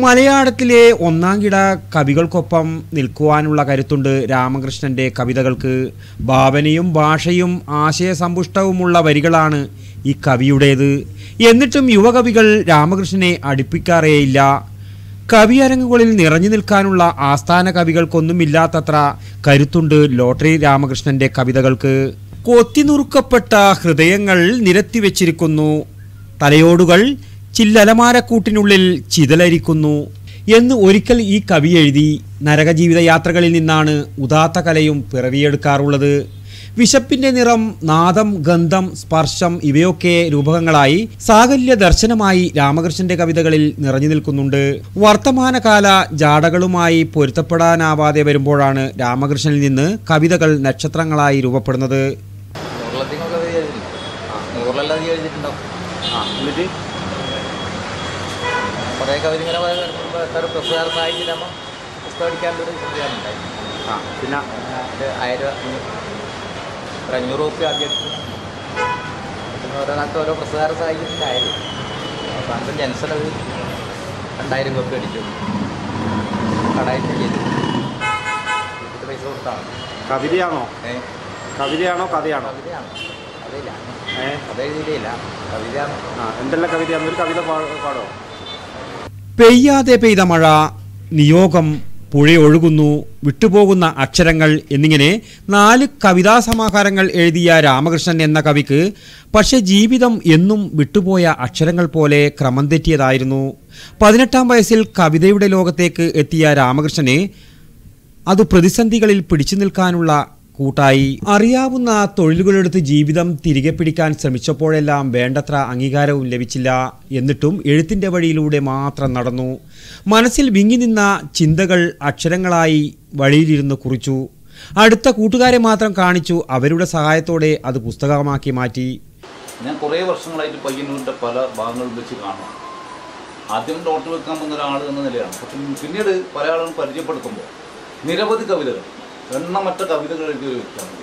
മലയാളത്തിലെ ഒന്നാംകിട കവികൾക്കൊപ്പം നിൽക്കുവാനുള്ള കരുത്തുണ്ട് രാമകൃഷ്ണൻ്റെ കവിതകൾക്ക്. ഭാവനയും ഭാഷയും ആശയസമ്പുഷ്ടവുമുള്ള വരികളാണ് ഈ കവിയുടേത്. എന്നിട്ടും യുവകവികൾ രാമകൃഷ്ണനെ അടുപ്പിക്കാറേയില്ല. കവിയരങ്ങുകളിൽ നിറഞ്ഞു നിൽക്കാനുള്ള ആസ്ഥാന കവികൾക്കൊന്നുമില്ലാത്തത്ര കരുത്തുണ്ട് ലോട്ടറി രാമകൃഷ്ണൻ്റെ കവിതകൾക്ക്. കൊത്തിനുറുക്കപ്പെട്ട ഹൃദയങ്ങൾ നിരത്തിവെച്ചിരിക്കുന്നു, തലയോടുകൾ ചില്ലലമാരക്കൂട്ടിനുള്ളിൽ ചിതലരിക്കുന്നു എന്ന് ഒരിക്കൽ ഈ കവി എഴുതി. നരകജീവിത യാത്രകളിൽ നിന്നാണ് ഉദാത്ത കലയും പിറവിയെടുക്കാറുള്ളത്. വിശപ്പിൻ്റെ നിറം, നാദം, ഗന്ധം, സ്പർശം ഇവയൊക്കെ രൂപകങ്ങളായി സാകല്യ ദർശനമായി രാമകൃഷ്ണന്റെ കവിതകളിൽ നിറഞ്ഞു നിൽക്കുന്നുണ്ട്. വർത്തമാനകാല ജാടകളുമായി പൊരുത്തപ്പെടാനാവാതെ വരുമ്പോഴാണ് രാമകൃഷ്ണനിൽ നിന്ന് കവിതകൾ നക്ഷത്രങ്ങളായി രൂപപ്പെടുന്നത്. കുറേ കവിതങ്ങനെ പ്രസാദ സാഹിത്യമാകുമ്പോൾ പുസ്തകം അടിക്കാനുള്ളൊരു സംവിധാനമുണ്ടായി. പിന്നെ 500 റുപ്യ ആദ്യം അടിച്ചു. പിന്നെ ഓരോ കാലത്ത് ഓരോ പ്രസാദ സാഹിത്യത്തിൻ്റെ ആയത് അവസാനത്തെ ജനസലത് 2000 റുപ്യ അടിച്ചു. കടായിട്ട് ചെയ്തു പൈസ കൊടുത്താണ്. കവിതയാണോ കവിതയാണോ കഥയാണോ? കവിതയാണ്. കഥയില്ല, കഥ എഴുതിയില്ല, കവിതയാണ്. എന്തെല്ലാം കവിതയാണ്? ഒരു കവിത പാടോ? പെയ്യാതെ പെയ്ത മഴ, നിയോഗം, പുഴയൊഴുകുന്നു, വിട്ടുപോകുന്ന അക്ഷരങ്ങൾ എന്നിങ്ങനെ 4 കവിതാ സമാഹാരങ്ങൾ എഴുതിയ രാമകൃഷ്ണൻ എന്ന കവിക്ക് പക്ഷേ ജീവിതം എന്നും വിട്ടുപോയ അക്ഷരങ്ങൾ പോലെ ക്രമം തെറ്റിയതായിരുന്നു. 18-ാം വയസ്സിൽ കവിതയുടെ ലോകത്തേക്ക് എത്തിയ രാമകൃഷ്ണനെ അത് പ്രതിസന്ധികളിൽ പിടിച്ചു നിൽക്കാനുള്ള കൂട്ടായി. അറിയാവുന്ന തൊഴിലുകളെടുത്ത് ജീവിതം തിരികെ പിടിക്കാൻ ശ്രമിച്ചപ്പോഴെല്ലാം വേണ്ടത്ര അംഗീകാരവും ലഭിച്ചില്ല. എന്നിട്ടും എഴുത്തിൻ്റെ വഴിയിലൂടെ മാത്രം നടന്നു. മനസ്സിൽ വിങ്ങി നിന്ന ചിന്തകൾ അക്ഷരങ്ങളായി വഴിയിലിരുന്ന് കുറിച്ചു. അടുത്ത കൂട്ടുകാരെ മാത്രം കാണിച്ചു. അവരുടെ സഹായത്തോടെ അത് പുസ്തകമാക്കി മാറ്റി. ഞാൻ കുറേ വർഷങ്ങളായിട്ട് പയ്യന്നൂരിൻ്റെ പല ഭാഗങ്ങളും വെച്ച് കാണാം. ആദ്യം നോട്ട് വെക്കാൻ പോകുന്ന ഒരാൾ എന്ന നിലയാണ്. പക്ഷെ പിന്നീട് പല ആളുകളും പരിചയപ്പെടുത്തുമ്പോൾ നിരവധി കവിതകൾ, എണ്ണമറ്റ കവിതകൾ എഴുതിയ ഒരു വ്യക്തിയാണ്.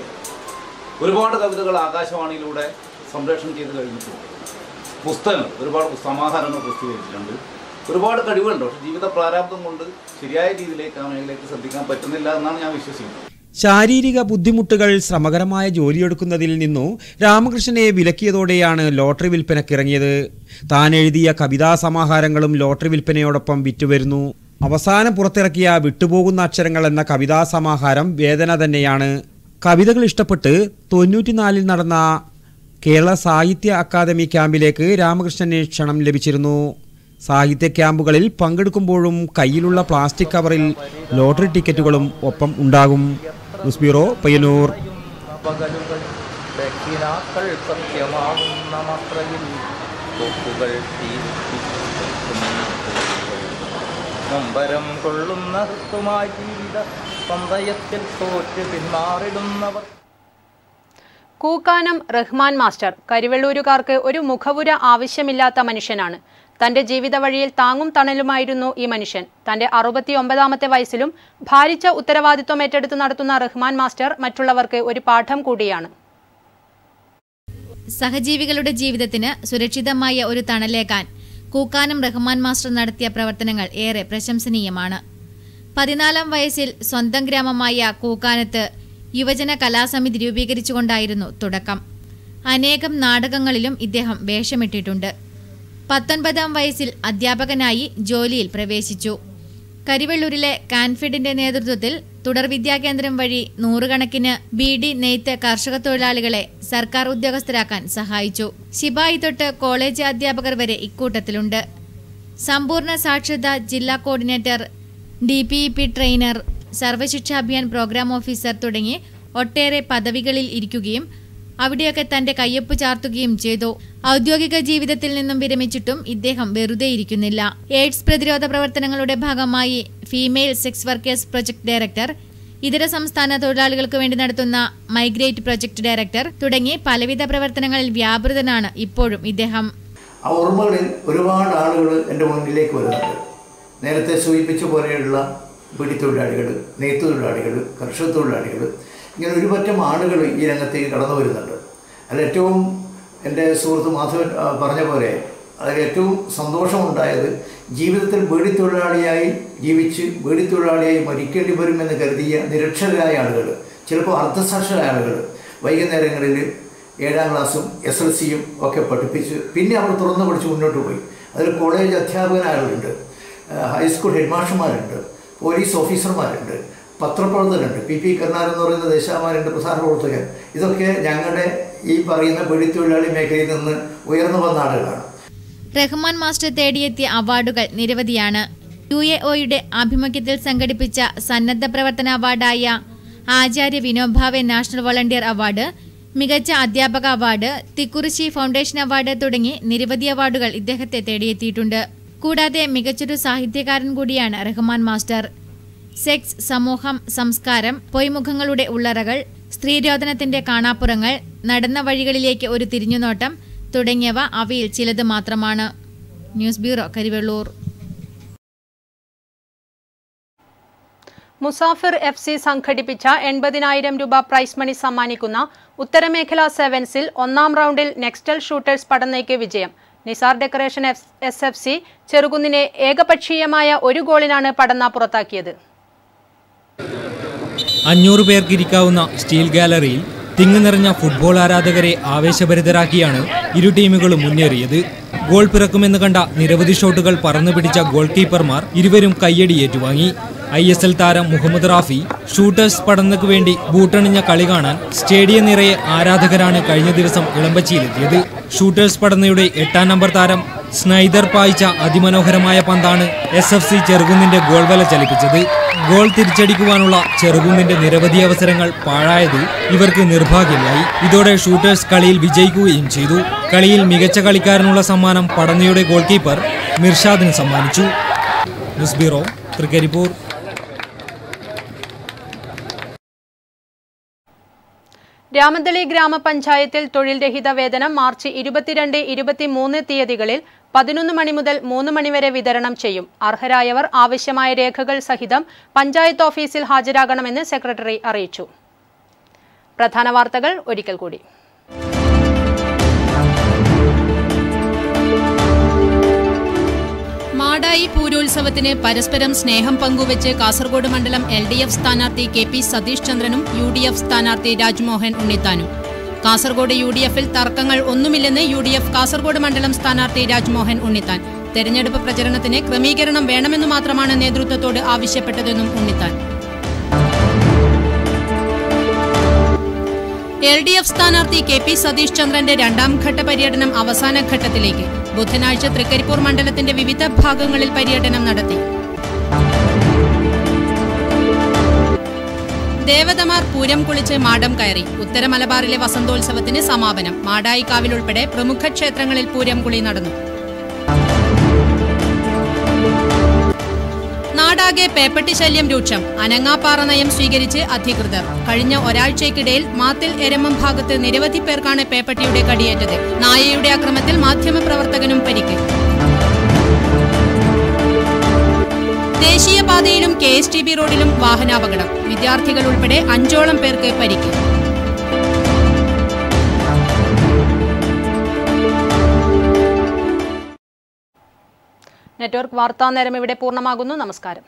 ഒരുപാട് കവിതകൾ ആകാശവാണിയിലൂടെ സംപ്രേഷണം ചെയ്ത് കഴിഞ്ഞിട്ടുണ്ട്. പുസ്തകങ്ങൾ, ഒരുപാട് സമാഹാരങ്ങൾ പ്രസിദ്ധീകരിച്ചിട്ടുണ്ട്. ഒരുപാട് കഴിവുകളുണ്ട്. പക്ഷേ ജീവിത പ്രാരാബ്ദം കൊണ്ട് ശരിയായ രീതിയിലേക്ക് ആ മേഖലയിലേക്ക് ശ്രദ്ധിക്കാൻ പറ്റുന്നില്ല എന്നാണ് ഞാൻ വിശ്വസിക്കുന്നത്. ശാരീരിക ബുദ്ധിമുട്ടുകൾ ശ്രമകരമായ ജോലിയെടുക്കുന്നതിൽ നിന്നു രാമകൃഷ്ണനെ വിലക്കിയതോടെയാണ് ലോട്ടറി വിൽപ്പനക്കിറങ്ങിയത്. താൻ എഴുതിയ കവിതാ സമാഹാരങ്ങളും ലോട്ടറി വിൽപ്പനയോടൊപ്പം വിറ്റുവരുന്നു. അവസാനം പുറത്തിറക്കിയ വിട്ടുപോകുന്ന അക്ഷരങ്ങൾ എന്ന കവിതാ സമാഹാരം വേദന തന്നെയാണ്. കവിതകൾ ഇഷ്ടപ്പെട്ട് 94-ൽ നടന്ന കേരള സാഹിത്യ അക്കാദമി ക്യാമ്പിലേക്ക് രാമകൃഷ്ണന് ക്ഷണം ലഭിച്ചിരുന്നു. സാഹിത്യ ക്യാമ്പുകളിൽ പങ്കെടുക്കുമ്പോഴും കയ്യിലുള്ള പ്ലാസ്റ്റിക് കവറിൽ ലോട്ടറി ടിക്കറ്റുകളും ഒപ്പം ഉണ്ടാകും. News bureau, Payyanur. നൊമ്പരം കൊള്ളുന്ന ഹൃത്തുമായി ജീവിത സന്തയത്തിൽ തോറ്റ് പിന്മാറിടുന്നവർ. കൂക്കാനം റഹ്മാൻ മാസ്റ്റർ കരിവെള്ളൂരുകാർക്ക് ഒരു മുഖവുര ആവശ്യമില്ലാത്ത മനുഷ്യനാണ്. തന്റെ ജീവിത വഴിയിൽ താങ്ങും തണലുമായിരുന്നു ഈ മനുഷ്യൻ. തന്റെ 69-ാമത്തെ വയസ്സിലും ഭാരിച്ച ഉത്തരവാദിത്വം ഏറ്റെടുത്ത് നടത്തുന്ന റഹ്മാൻ മാസ്റ്റർ മറ്റുള്ളവർക്ക് ഒരു പാഠം കൂടിയാണ്. സഹജീവികളുടെ ജീവിതത്തിന് സുരക്ഷിതമായ ഒരു തണലേകാൻ കൂക്കാനം റഹ്മാൻ മാസ്റ്റർ നടത്തിയ പ്രവർത്തനങ്ങൾ ഏറെ പ്രശംസനീയമാണ്. 14-ാം വയസ്സിൽ സ്വന്തം ഗ്രാമമായ കൂക്കാനത്ത് യുവജന കലാസമിതി രൂപീകരിച്ചുകൊണ്ടായിരുന്നു തുടക്കം. അനേകം നാടകങ്ങളിലും ഇദ്ദേഹം വേഷമിട്ടിട്ടുണ്ട്. 19-ാം വയസ്സിൽ അധ്യാപകനായി ജോലിയിൽ പ്രവേശിച്ചു. കരിവെള്ളൂരിലെ കാൻഫിഡിന്റെ നേതൃത്വത്തിൽ തുടർ വിദ്യാകേന്ദ്രം വഴി 100 കണക്കിന് ബീഡി, നെയ്ത്ത് കർഷക തൊഴിലാളികളെ സർക്കാർ ഉദ്യോഗസ്ഥരാക്കാൻ സഹായിച്ചു. ശിപായി തൊട്ട് കോളേജ് അധ്യാപകർ വരെ ഇക്കൂട്ടത്തിലുണ്ട്. സമ്പൂർണ്ണ സാക്ഷരതാ ജില്ലാ coordinator, DPEP trainer, Sarva Shiksha Abhiyan programme officer തുടങ്ങി ഒട്ടേറെ പദവികളിൽ ഇരിക്കുകയും അവിടെയൊക്കെ തന്റെ കയ്യൊപ്പ് ചാർത്തുകയും ചെയ്തു. ഔദ്യോഗിക ജീവിതത്തിൽ നിന്നും വിരമിച്ചിട്ടും ഇദ്ദേഹം വെറുതെ ഇരിക്കുന്നില്ല. എയ്ഡ്സ് പ്രതിരോധ പ്രവർത്തനങ്ങളുടെ ഭാഗമായി female sex workers project director, ഇതര സംസ്ഥാന തൊഴിലാളികൾക്ക് വേണ്ടി നടത്തുന്ന മൈഗ്രേറ്റ് പ്രൊജക്ട് ഡയറക്ടർ തുടങ്ങി പലവിധ പ്രവർത്തനങ്ങളിൽ വ്യാപൃതനാണ് ഇപ്പോഴും ഇദ്ദേഹം. ആ ഓർമ്മകളിൽ ഒരുപാട് ആളുകൾ എൻ്റെ മുന്നിലേക്ക് വരുന്നുണ്ട്. നേരത്തെ സൂചിപ്പിച്ച പോലെയുള്ള പിടിത്തൊഴിലാളികൾ, നെയ്ത്തൊഴിലാളികൾ, കർഷക തൊഴിലാളികൾ, ഇങ്ങനെ ഒരു പറ്റം ആളുകൾ ഈ രംഗത്തേക്ക് കടന്നു വരുന്നുണ്ട്. അതിൽ ഏറ്റവും എൻ്റെ സുഹൃത്ത് മാധവൻ പറഞ്ഞ പോലെ അതിൽ ഏറ്റവും സന്തോഷമുണ്ടായത് ജീവിതത്തിൽ ബീഡിത്തൊഴിലാളിയായി ജീവിച്ച് ബീഡിത്തൊഴിലാളിയായി മരിക്കേണ്ടി വരുമെന്ന് കരുതിയ നിരക്ഷരായ ആളുകൾ, ചിലപ്പോൾ അർദ്ധസാക്ഷരായ ആളുകൾ വൈകുന്നേരങ്ങളിൽ 7ാം ക്ലാസ്സും SLCയും ഒക്കെ പഠിപ്പിച്ച് പിന്നെ അവർ തുറന്നു പഠിച്ച് മുന്നോട്ട് പോയി. അതിൽ കോളേജ് അധ്യാപകനായുണ്ട്, ഹൈസ്കൂൾ ഹെഡ് മാസ്റ്റർമാരുണ്ട്, പോലീസ് ഓഫീസർമാരുണ്ട്, പത്രപ്രവർത്തകരുണ്ട്, PP കരുണാകരൻ എന്ന് പറയുന്ന ദേശാഭിമാനിയുടെ പ്രധാന പ്രവർത്തകൻ. ഇതൊക്കെ ഞങ്ങളുടെ ഈ പറയുന്ന ബീഡിത്തൊഴിലാളി മേഖലയിൽ നിന്ന് ഉയർന്നു വന്ന ആളുകളാണ്. റഹ്മാൻ മാസ്റ്റർ തേടിയെത്തിയ അവാർഡുകൾ നിരവധിയാണ്. UAOയുടെ ആഭിമുഖ്യത്തിൽ സംഘടിപ്പിച്ച സന്നദ്ധ പ്രവർത്തന അവാർഡായ ആചാര്യ വിനോഭാവെ നാഷണൽ വോളണ്ടിയർ അവാർഡ്, മികച്ച അധ്യാപക അവാർഡ്, തിക്കുറിശി ഫൗണ്ടേഷൻ അവാർഡ് തുടങ്ങി നിരവധി അവാർഡുകൾ ഇദ്ദേഹത്തെ തേടിയെത്തിയിട്ടുണ്ട്. കൂടാതെ മികച്ചൊരു സാഹിത്യകാരൻ കൂടിയാണ് റഹ്മാൻ മാസ്റ്റർ. സെക്സ്, സമൂഹം, സംസ്കാരം, പൊയ്മുഖങ്ങളുടെ ഉള്ളറകൾ, സ്ത്രീരോധനത്തിന്റെ കാണാപ്പുറങ്ങൾ, നടന്ന വഴികളിലേക്ക് ഒരു തിരിഞ്ഞുനോട്ടം തുടങ്ങിയവ അവയിൽ ചിലത് മാത്രമാണ്. News bureau, Karivellur. Musafir FC സംഘടിപ്പിച്ച 80,000 രൂപ പ്രൈസ് മണി സമ്മാനിക്കുന്ന ഉത്തരമേഖല സെവൻസിൽ 1ാം റൗണ്ടിൽ നെക്സ്റ്റൽ ഷൂട്ടേഴ്സ് പടന്നയ്ക്ക് വിജയം. നിസാർ ഡെക്കറേഷൻ SFC ചെറുകുന്നിനെ ഏകപക്ഷീയമായ 1 ഗോളിനാണ് പടന്ന പുറത്താക്കിയത്. 500 പേർക്ക് ഇരിക്കാവുന്ന സ്റ്റീൽ ഗാലറിയിൽ തിങ്ങി നിറഞ്ഞ ഫുട്ബോൾ ആരാധകരെ ആവേശഭരിതരാക്കിയാണ് ഇരു ടീമുകളും മുന്നേറിയത്. ഗോൾ പിറക്കുമെന്ന് കണ്ട നിരവധി ഷോട്ടുകൾ പറന്നുപിടിച്ച ഗോൾ കീപ്പർമാർ ഇരുവരും കയ്യടി ഏറ്റുവാങ്ങി. ISL താരം മുഹമ്മദ് റാഫി ഷൂട്ടേഴ്സ് പടന്നയ്ക്ക് വേണ്ടി ബൂട്ടണിഞ്ഞ കളി കാണാൻ സ്റ്റേഡിയം നിറയെ ആരാധകരാണ് കഴിഞ്ഞ ദിവസം ഇളമ്പച്ചിയിലെത്തിയത്. ഷൂട്ടേഴ്സ് പടന്നയുടെ 8ാം നമ്പർ താരം സ്നൈദർ പായിച്ച അതിമനോഹരമായ പന്താണ് SFC ചെറുകുന്നിന്റെ ഗോൾ വല ചലിപ്പിച്ചത്. ഗോൾ തിരിച്ചടിക്കുവാനുള്ള ചെറുകുന്നിന്റെ നിരവധി അവസരങ്ങൾ പാഴായത് ഇവർക്ക് നിർഭാഗ്യമായി. ഇതോടെ ഷൂട്ടേഴ്സ് കളിയിൽ വിജയിക്കുകയും ചെയ്തു. കളിയിൽ മികച്ച കളിക്കാരനുള്ള സമ്മാനം പടന്നയുടെ ഗോൾ കീപ്പർ മിർഷാദിന് സമ്മാനിച്ചു. News bureau, Trikaripur. രാമന്തളി ഗ്രാമപഞ്ചായത്തിൽ തൊഴിൽ രഹിത വേതനം മാർച്ച് 22, 23 തീയതികളിൽ 11 മണി മുതൽ 3 മണി വരെ വിതരണം ചെയ്യും. അർഹരായവർ ആവശ്യമായ രേഖകൾ സഹിതം പഞ്ചായത്ത് ഓഫീസിൽ ഹാജരാകണമെന്ന് സെക്രട്ടറി അറിയിച്ചു. പ്രധാന വാർത്തകൾ ഒരിക്കൽ കൂടി. മാടായി പൂരോത്സവത്തിന് പരസ്പരം സ്നേഹം പങ്കുവച്ച് കാസർഗോഡ് മണ്ഡലം LDF സ്ഥാനാർത്ഥി KP സതീഷ് ചന്ദ്രനും UDF സ്ഥാനാർത്ഥി രാജ്മോഹൻ ഉണ്ണിത്താനും. കാസർഗോഡ് UDFൽ തർക്കങ്ങൾ ഒന്നുമില്ലെന്ന് UDF കാസർഗോഡ് മണ്ഡലം സ്ഥാനാർത്ഥി രാജ്മോഹൻ ഉണ്ണിത്താൻ. തെരഞ്ഞെടുപ്പ് പ്രചരണത്തിന് ക്രമീകരണം വേണമെന്നു മാത്രമാണ് നേതൃത്വത്തോട് ആവശ്യപ്പെട്ടതെന്നും ഉണ്ണിത്താൻ. LDF സ്ഥാനാർത്ഥി KP സതീഷ് ചന്ദ്രന്റെ 2ാം ഘട്ട പര്യടനം അവസാന ഘട്ടത്തിലേക്ക്. ബുധനാഴ്ച തൃക്കരിപ്പൂർ മണ്ഡലത്തിന്റെ വിവിധ ഭാഗങ്ങളിൽ പര്യടനം നടത്തി. ദേവതമാർ പൂരം കുളിച്ച് മാടം കയറി. ഉത്തര മലബാറിലെ വസന്തോത്സവത്തിന് സമാപനം. മാടായിക്കാവിലുൾപ്പെടെ പ്രമുഖ ക്ഷേത്രങ്ങളിൽ പൂരം കുളി നടന്നു. നാടാകെ പേപ്പട്ടി ശല്യം രൂക്ഷം. അനങ്ങാപ്പാറ നയം സ്വീകരിച്ച് അധികൃതർ. കഴിഞ്ഞ ഒരാഴ്ചയ്ക്കിടയിൽ മാത്തിൽ എരമം ഭാഗത്ത് നിരവധി പേർക്കാണ് പേപ്പട്ടിയുടെ കടിയേറ്റത്. നായയുടെ ആക്രമണത്തിൽ മാധ്യമപ്രവർത്തകനും പരിക്ക്. ദേശീയപാതയിലും KSTB റോഡിലും വാഹനാപകടം. വിദ്യാർത്ഥികൾ ഉൾപ്പെടെ 5ഓളം പേർക്ക് പരിക്ക്. നെറ്റ്വർക്ക് വാർത്താ നേരം ഇവിടെ പൂർണ്ണമാകുന്നു. നമസ്കാരം.